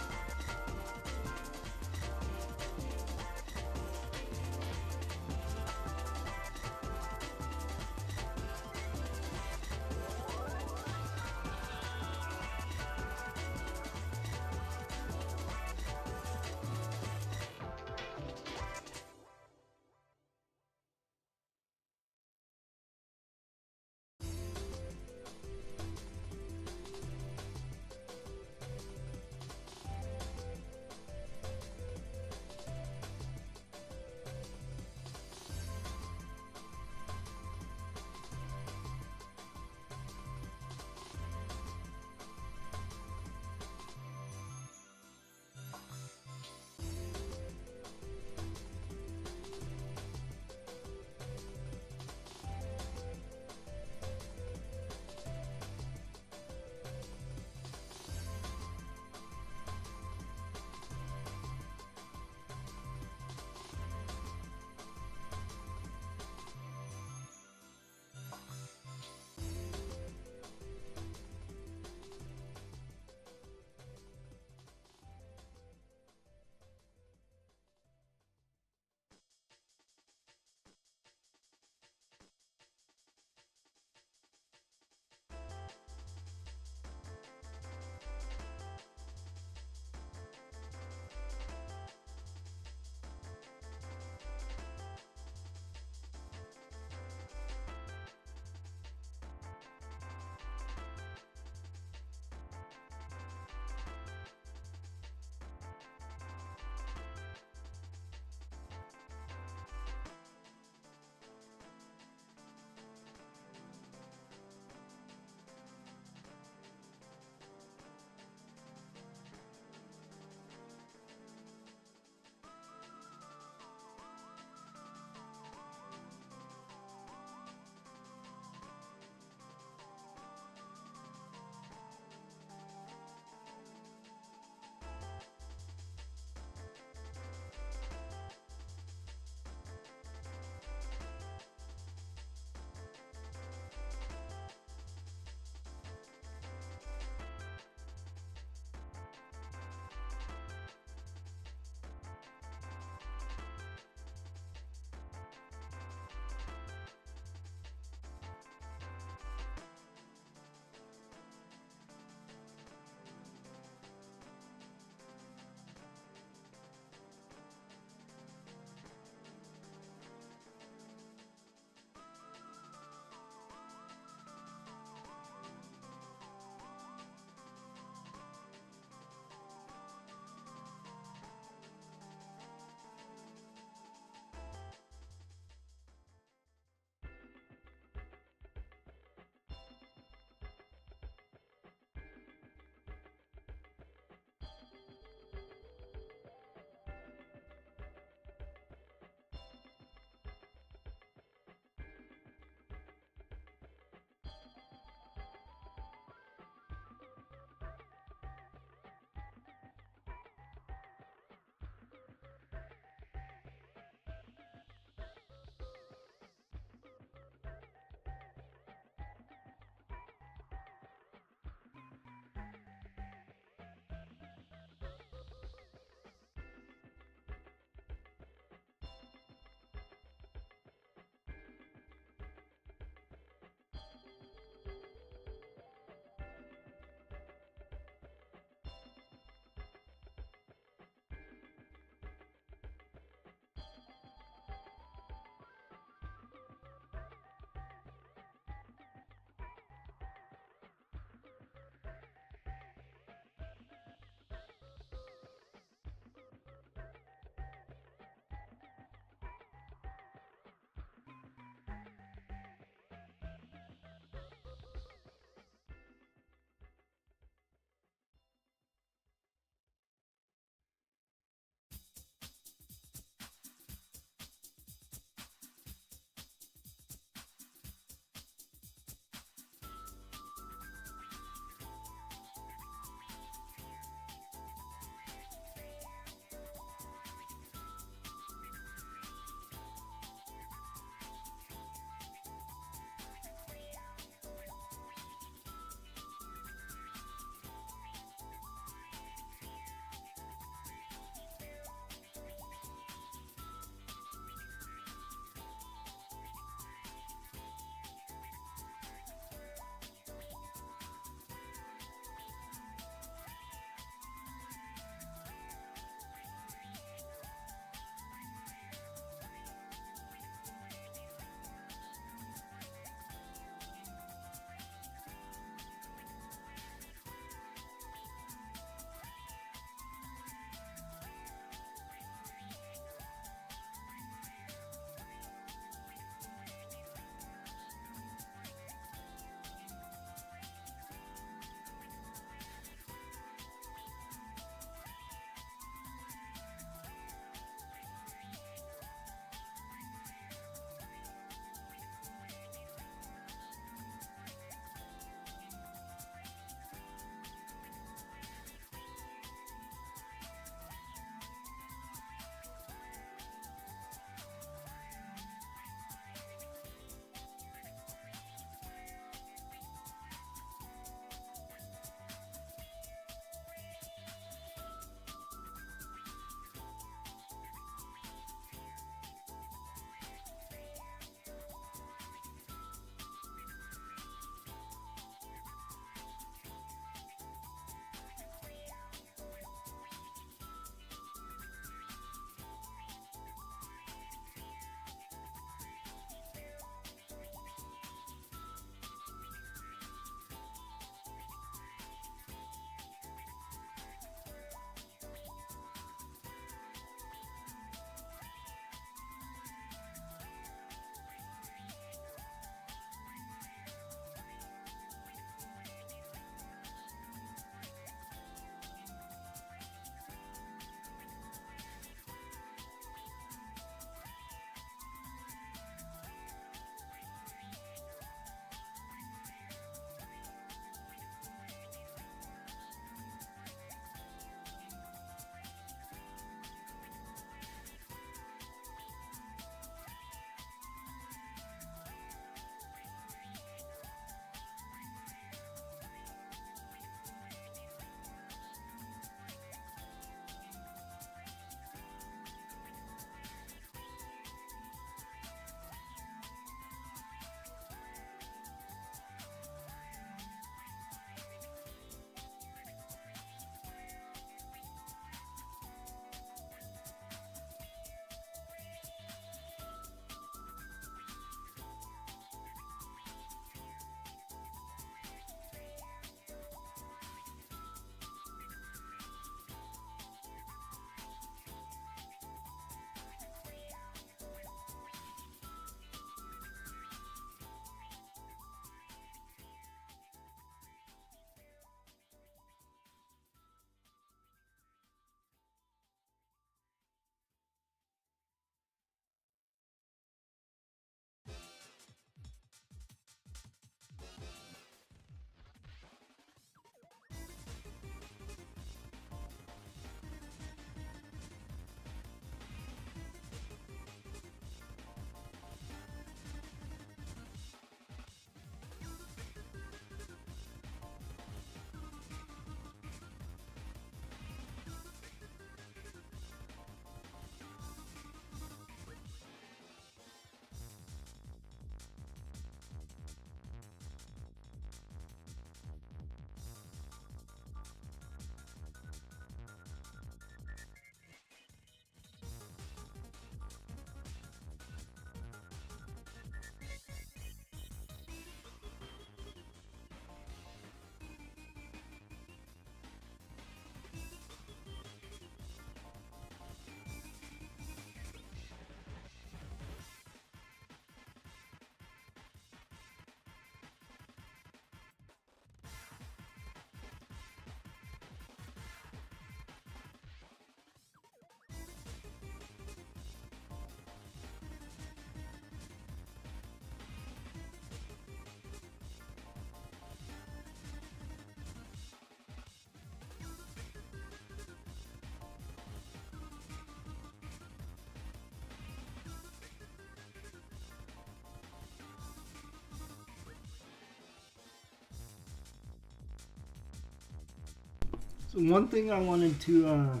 So one thing I wanted to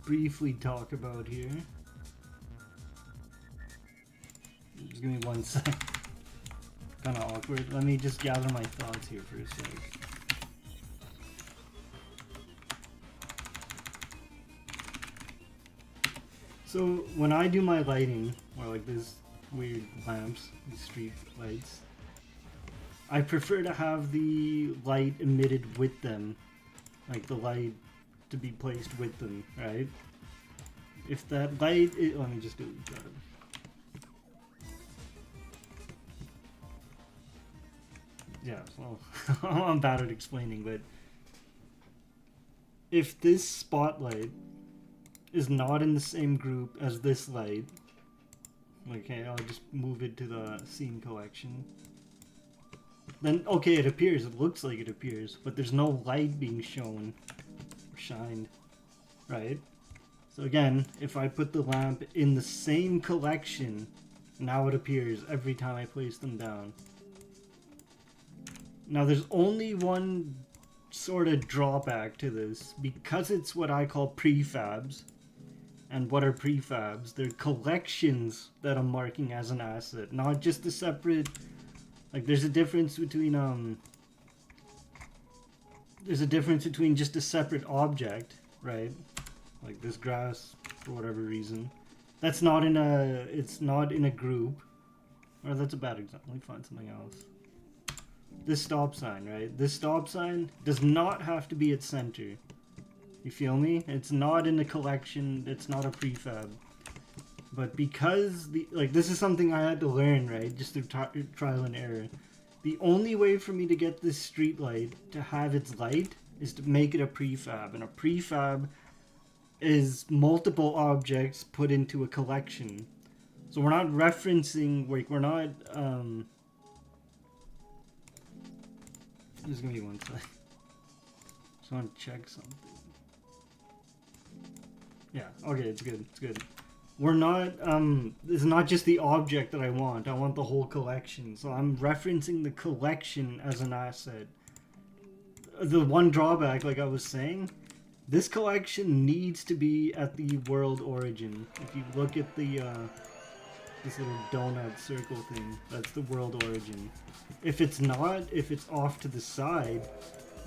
briefly talk about here. Just give me 1 sec. Kind of awkward. Let me just gather my thoughts here for a sec. So when I do my lighting, or like these weird lamps, these street lights, I prefer to have the light emitted with them, like the light to be placed with them, right? If that light let me just do that. Yeah, well, I'm bad at explaining, but if this spotlight is not in the same group as this light, okay, I'll just move it to the scene collection. Then, okay, it appears, it looks like it appears, but there's no light being shown or shined, right? So again, if I put the lamp in the same collection, now it appears every time I place them down. Now there's only one sort of drawback to this, because it's what I call prefabs. And what are prefabs? They're collections that I'm marking as an asset, not just a separate, like there's a difference between just a separate object, right? Like this grass, for whatever reason. It's not in a group. Or that's a bad example. Let me find something else. This stop sign, right? This stop sign does not have to be at center. You feel me? It's not in a collection, it's not a prefab. But because, this is something I had to learn, right? Just through trial and error. The only way for me to get this street light to have its light is to make it a prefab. And a prefab is multiple objects put into a collection. So we're not referencing, we're not, just give me 1 sec. Just want to check something. Yeah, okay, it's good, it's good. We're not, it's not just the object that I want the whole collection. So I'm referencing the collection as an asset. The one drawback, like I was saying, this collection needs to be at the world origin. If you look at the, this little donut circle thing, that's the world origin. If it's not, if it's off to the side,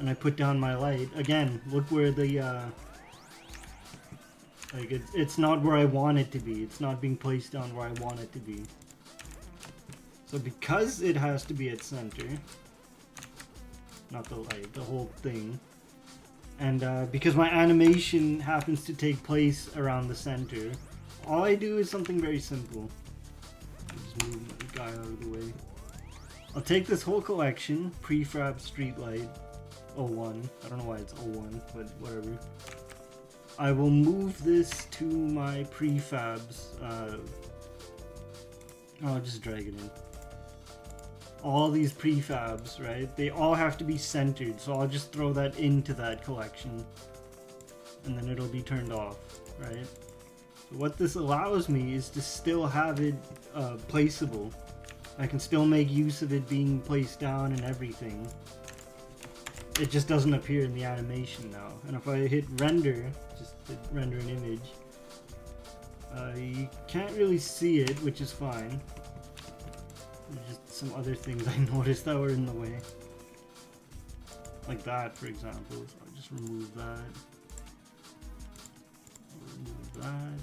and I put down my light, again, look where the, it's not where I want it to be. It's not being placed down where I want it to be. So because it has to be at center, not the light, the whole thing, and because my animation happens to take place around the center, all I do is something very simple. Just move the guy out of the way. I'll take this whole collection, prefab streetlight 01. I don't know why it's 01, but whatever. I will move this to my prefabs. I'll just drag it in. All these prefabs, right? They all have to be centered, so I'll just throw that into that collection. And then it'll be turned off, right? So what this allows me is to still have it placeable. I can still make use of it being placed down and everything. It just doesn't appear in the animation now. And if I hit render, just hit render an image, you can't really see it, which is fine. There's just some other things I noticed that were in the way. Like that, for example. So I'll just remove that. Remove that.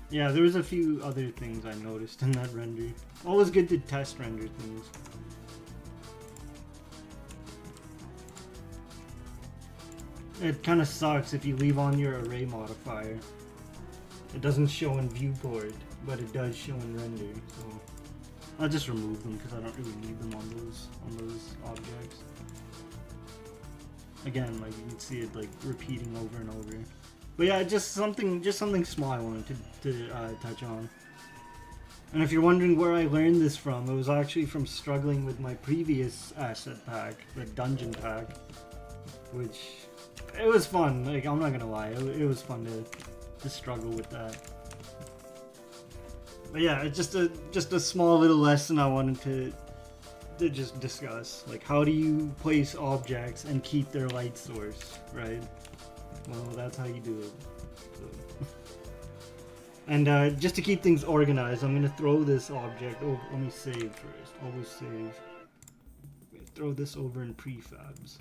Yeah, there was a few other things I noticed in that render. Always good to test render things. It kind of sucks if you leave on your array modifier. It doesn't show in viewport, but it does show in render. So I'll just remove them because I don't really need them on those objects. Again, like you can see it like repeating over and over. But yeah, just something small I wanted to touch on. And if you're wondering where I learned this from, it was actually from struggling with my previous asset pack, the dungeon pack, which it was fun. Like I'm not gonna lie, it was fun to struggle with that. But yeah, it's just a small little lesson I wanted to just discuss. Like, how do you place objects and keep their light source, right? Well, that's how you do it. So. And just to keep things organized, I'm gonna throw this object over. Let me save first. Always save. Throw this over in prefabs.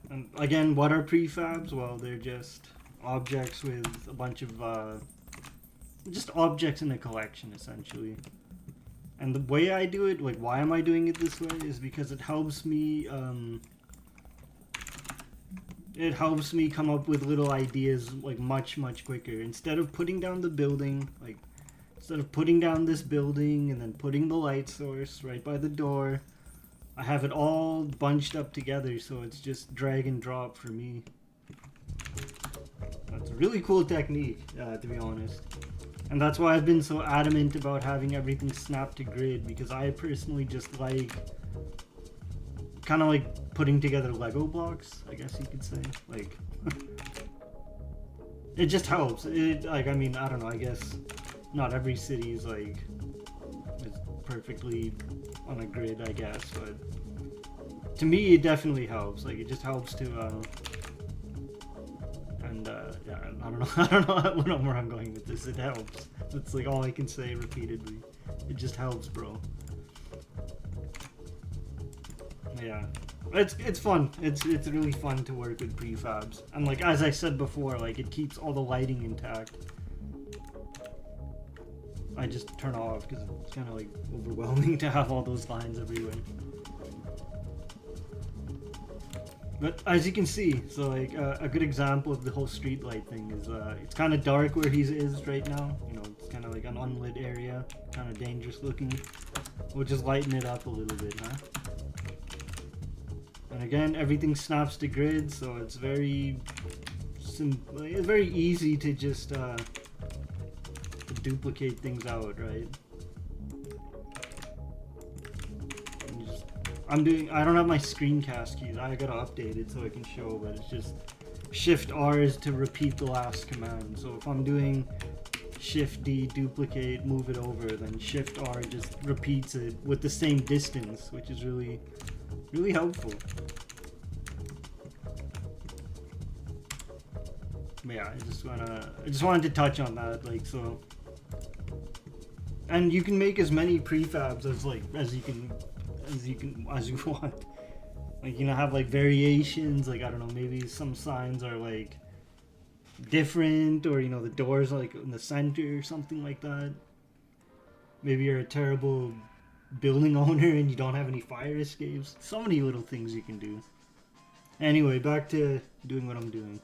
And again, what are prefabs? Well, they're just objects with a bunch of just objects in a collection, essentially. And the way I do it, like, why am I doing it this way, is because it helps me come up with little ideas, like, much quicker. Instead of putting down the building, like, instead of putting down this building and then putting the light source right by the door, I have it all bunched up together, so it's just drag and drop for me. That's a really cool technique, to be honest. And that's why I've been so adamant about having everything snap to grid, because I personally just like, kind of like putting together Lego blocks, I guess you could say. Like, it just helps. Like, I mean, I don't know, I guess not every city is like, is perfectly on a grid, I guess, but to me it definitely helps. Like, it just helps to yeah, I don't know I don't know where I'm going with this. It helps. It's like all I can say repeatedly. It just helps, bro. Yeah, it's fun. It's really fun to work with prefabs, and like, as I said before, like, it keeps all the lighting intact. I just turn off because it's kind of like overwhelming to have all those lines everywhere. But as you can see, so like a good example of the whole street light thing is it's kind of dark where he is right now. You know, it's kind of like an unlit area, kind of dangerous looking. We'll just lighten it up a little bit, huh? And again, everything snaps to grid, so it's very easy to just duplicate things out, right? I don't have my screencast keys. I gotta update it so I can show, but it's just Shift R is to repeat the last command. So if I'm doing Shift D, duplicate, move it over, then Shift R just repeats it with the same distance, which is really helpful. But yeah, I just wanted to touch on that, like, so. And you can make as many prefabs as you want. Like, you know, have like variations, like, I don't know, maybe some signs are like different, or, you know, the doors like in the center or something like that. Maybe you're a terrible building owner and you don't have any fire escapes. So many little things you can do. Anyway, back to doing what I'm doing.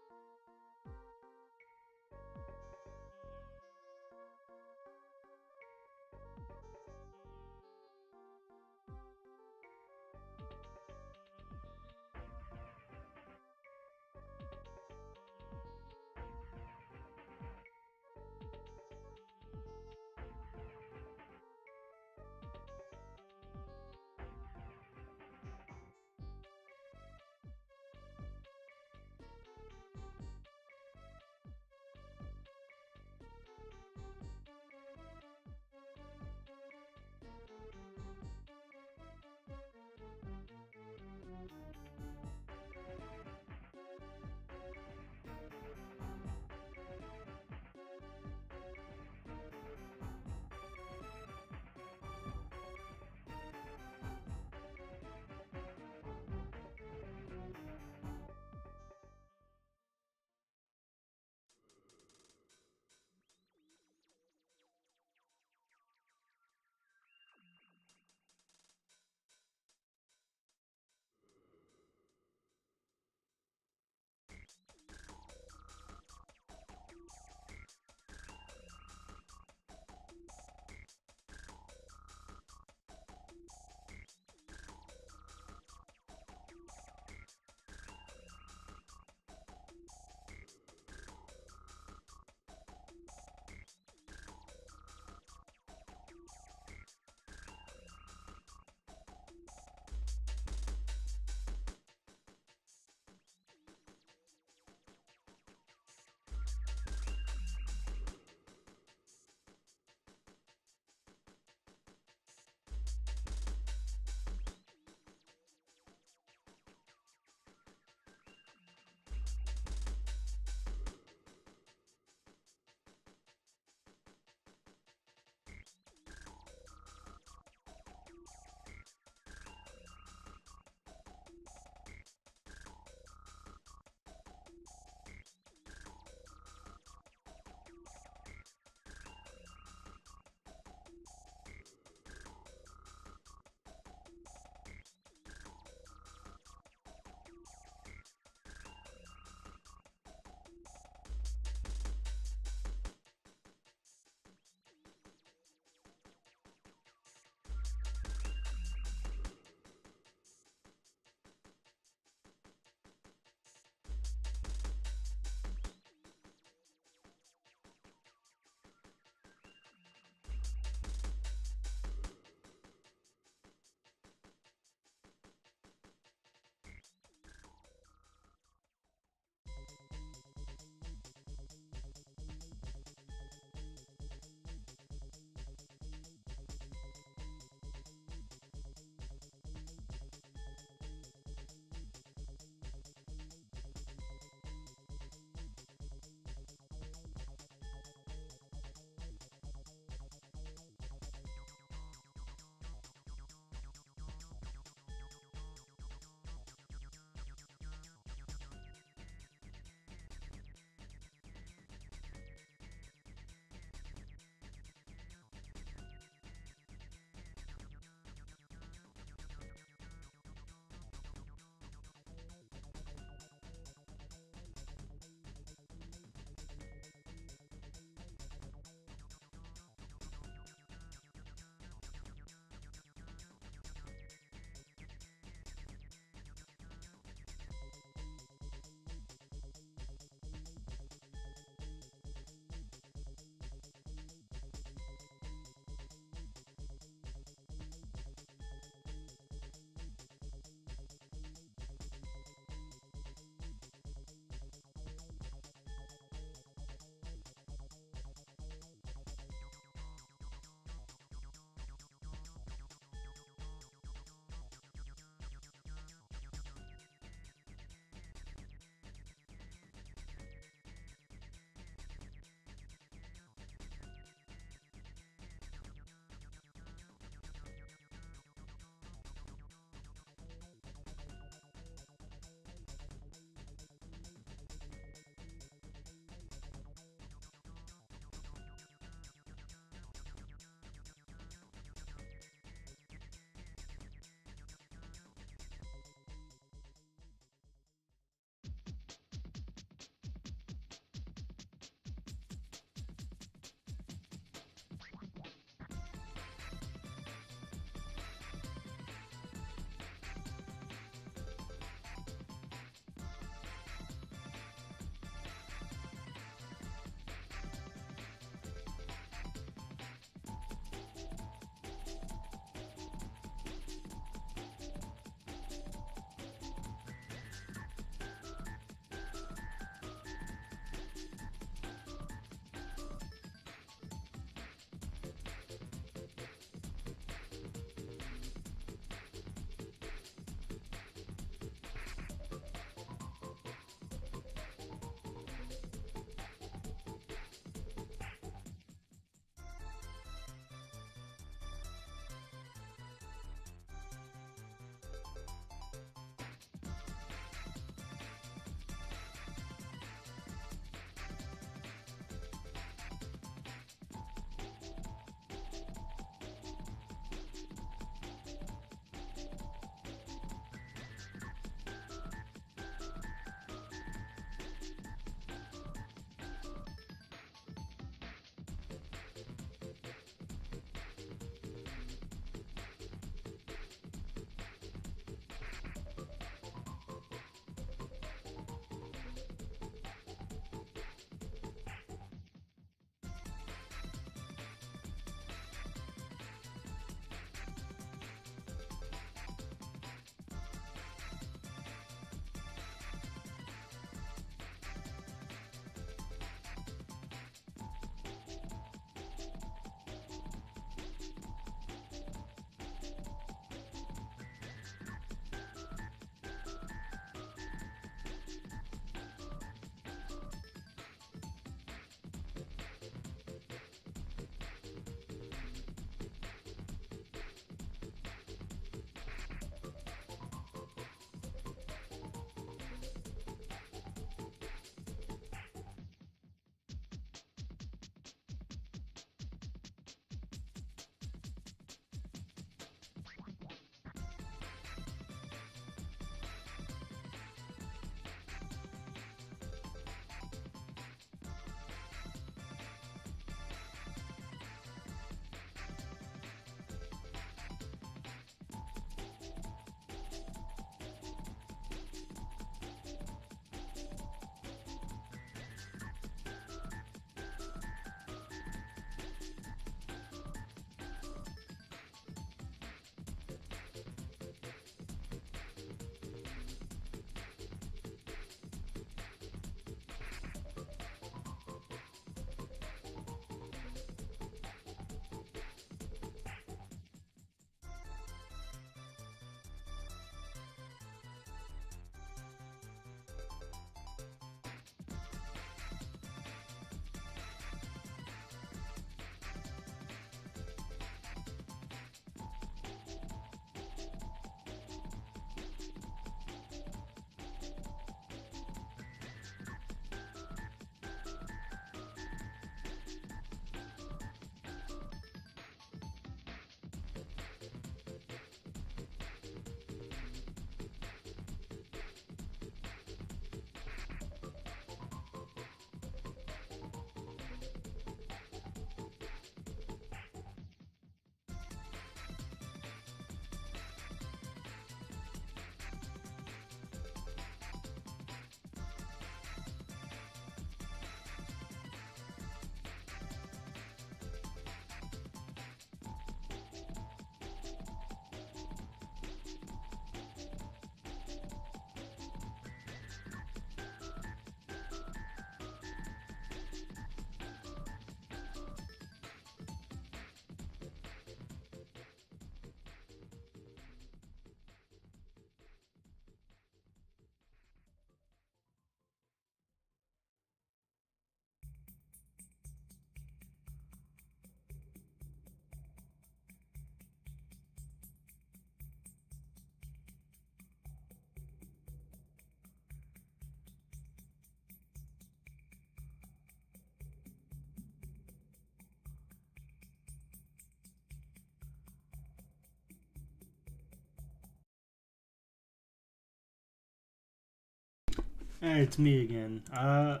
Hey, it's me again. I'm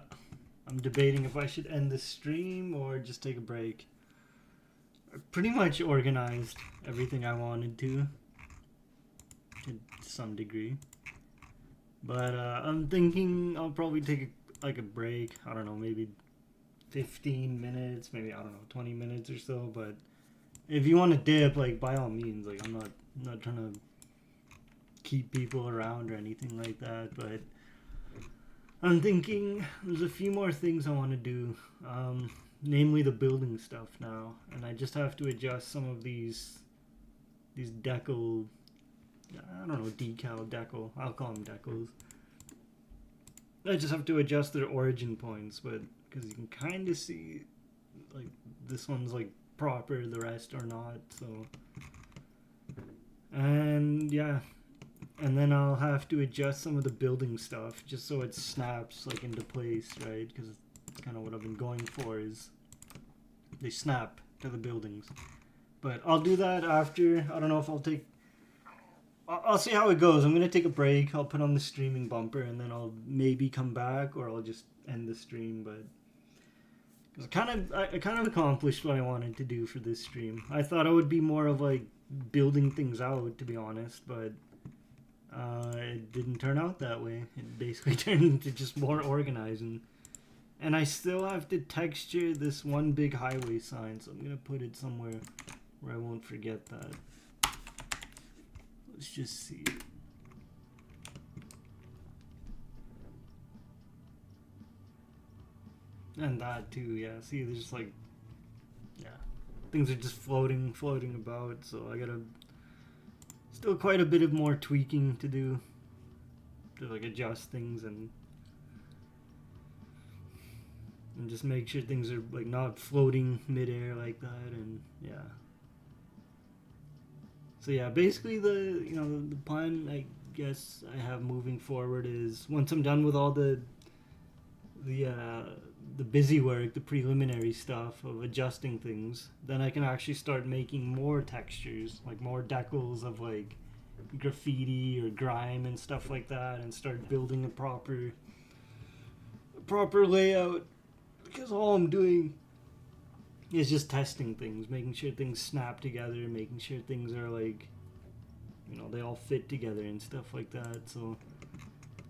debating if I should end the stream or just take a break. I pretty much organized everything I wanted to some degree. But I'm thinking I'll probably take a break. I don't know, maybe 15 minutes, maybe I don't know, 20 minutes or so. But if you want to dip, like by all means, like I'm not trying to keep people around or anything like that. But I'm thinking there's a few more things I want to do, namely the building stuff now, and I just have to adjust some of these decal. I don't know, decal, decal. I'll call them decals. I just have to adjust their origin points, but because you can kind of see, like this one's like proper, the rest are not. So, and yeah, and then I'll have to adjust some of the building stuff just so it snaps like into place, right? Because it's kind of what I've been going for is they snap to the buildings. But I'll do that after. I don't know if I'll see how it goes. I'm gonna take a break. I'll put on the streaming bumper and then I'll maybe come back or I'll just end the stream. But I kind of accomplished what I wanted to do for this stream. I thought it would be more of like building things out, to be honest, but it didn't turn out that way. It basically turned into just more organizing. And I still have to texture this one big highway sign, so I'm gonna put it somewhere where I won't forget that. Let's just see. And that too, yeah. See, there's just like, yeah, things are just floating about. So I gotta still quite a bit of more tweaking to do to like adjust things and just make sure things are like not floating midair like that. And yeah. So yeah, basically the plan I guess I have moving forward is once I'm done with all the busy work, the preliminary stuff of adjusting things, then I can actually start making more textures, like more decals of like graffiti or grime and stuff like that, and start building a proper layout. Because all I'm doing is just testing things, making sure things snap together, making sure things are like, they all fit together and stuff like that. So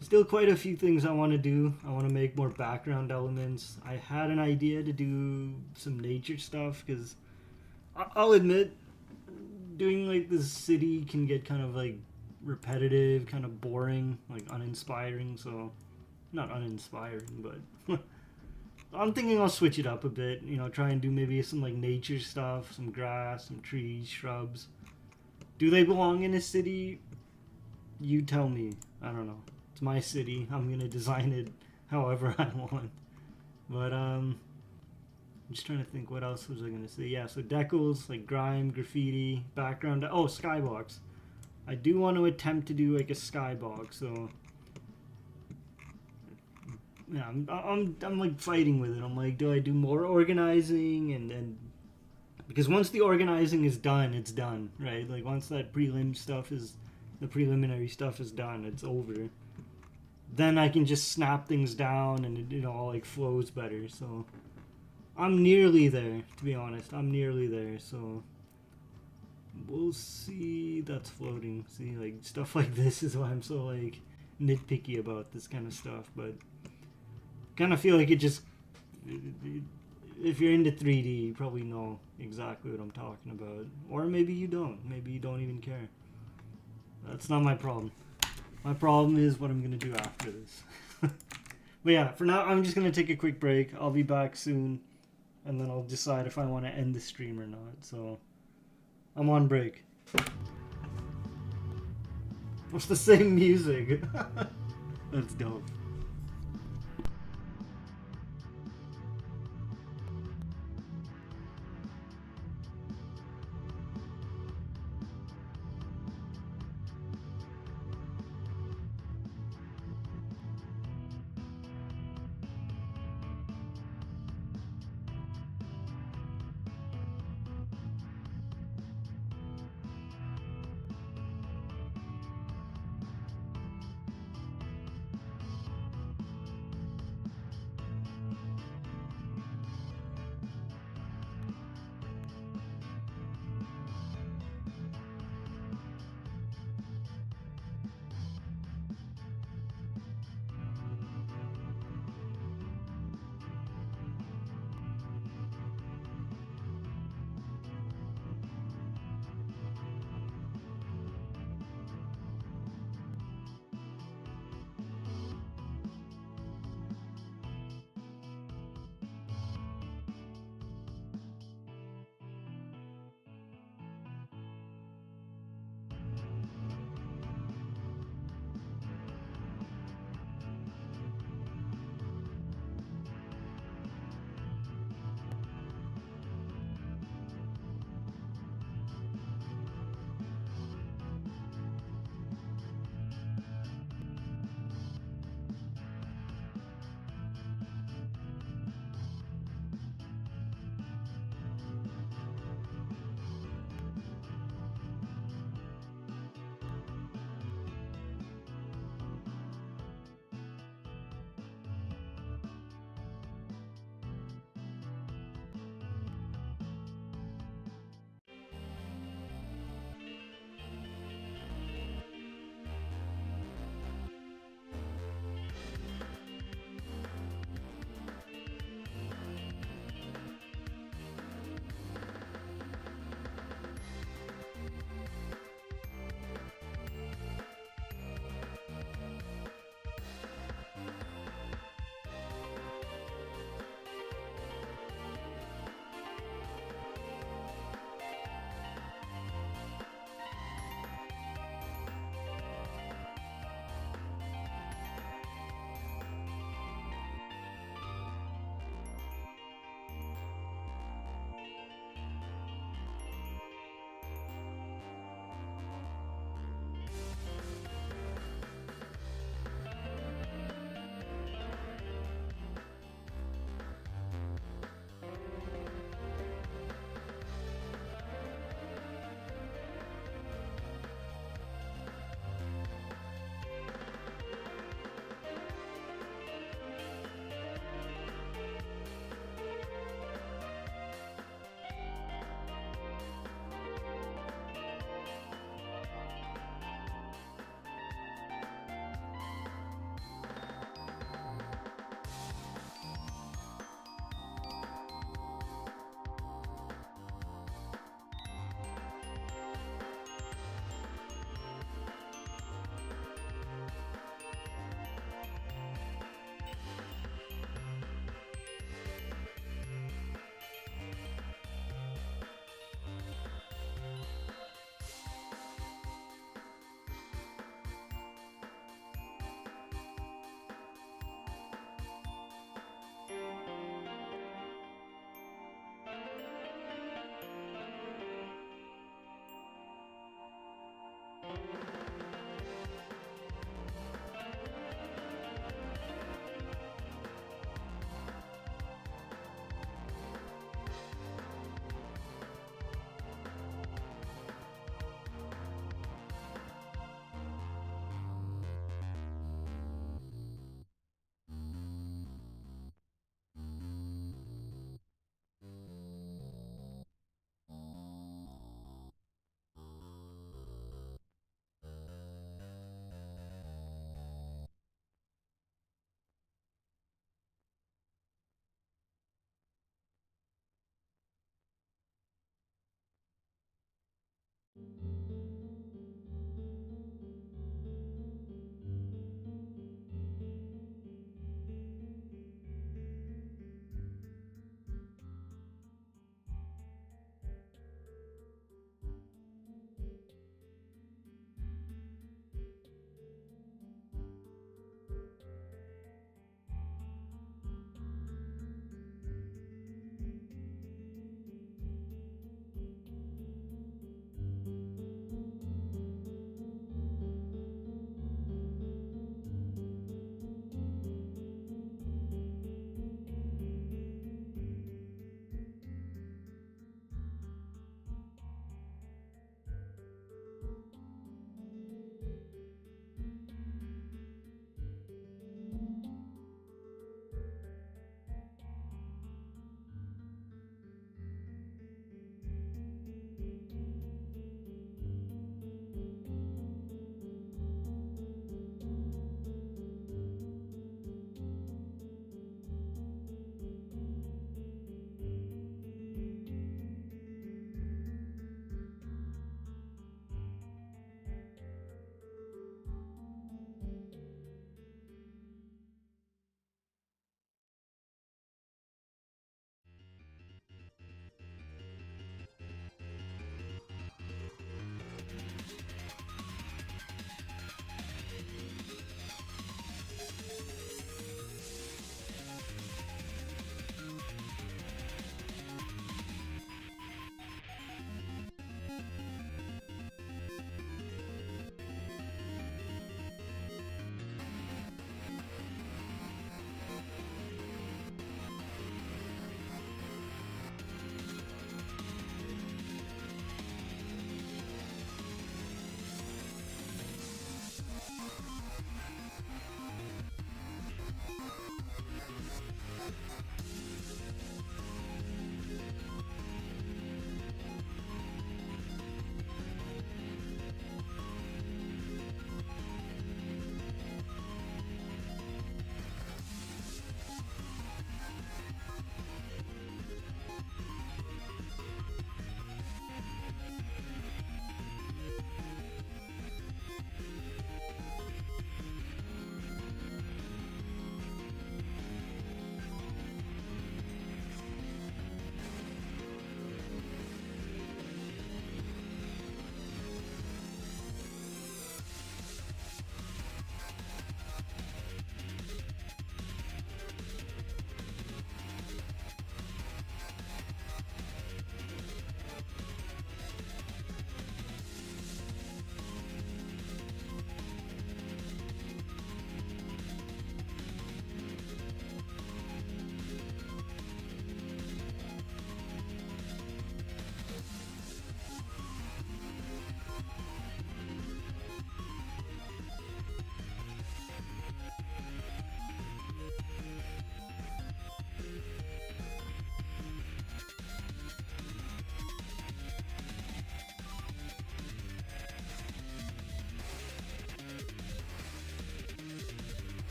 still quite a few things I want to do. I want to make more background elements. I had an idea to do some nature stuff because I'll admit doing like this city can get kind of like repetitive, kind of boring, like uninspiring. So not uninspiring, but I'm thinking I'll switch it up a bit, try and do maybe some like nature stuff, some grass, some trees, shrubs. Do they belong in a city? You tell me. I don't know. It's my city. I'm going to design it however I want. But I'm just trying to think what else was I going to say. Yeah, so decals, like grime, graffiti, background. Oh, skybox. I do want to attempt to do like a skybox, so yeah, I'm like fighting with it. I'm like, do I do more organizing and because once the organizing is done, it's done, right? Like once that the preliminary stuff is done, it's over. Then I can just snap things down and it all like flows better. So I'm nearly there, to be honest. I'm nearly there. So we'll see. That's floating. See, like stuff like this is why I'm so like nitpicky about this kind of stuff, but kind of feel like if you're into 3D, you probably know exactly what I'm talking about. Or maybe you don't. Maybe you don't even care. That's not my problem. My problem is what I'm going to do after this. But yeah, for now, I'm just going to take a quick break. I'll be back soon. And then I'll decide if I want to end the stream or not. So, I'm on break. It's the same music. That's dope.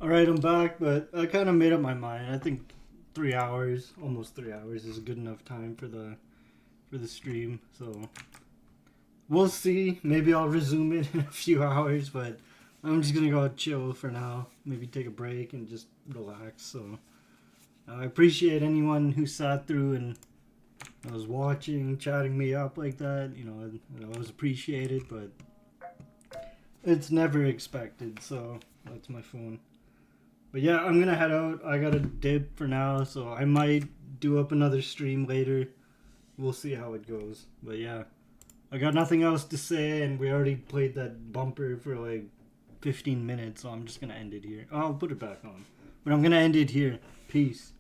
All right, I'm back, but I kind of made up my mind. I think 3 hours, almost 3 hours, is a good enough time for the stream. So we'll see. Maybe I'll resume it in a few hours, but I'm just gonna go chill for now. Maybe take a break and just relax. So I appreciate anyone who sat through and was watching, chatting me up like that. I always appreciate it, but it's never expected. So that's my phone. But yeah, I'm gonna head out. I gotta dip for now, so I might do up another stream later. We'll see how it goes. But yeah, I got nothing else to say, and we already played that bumper for like 15 minutes, so I'm just gonna end it here. Oh, I'll put it back on. But I'm gonna end it here. Peace.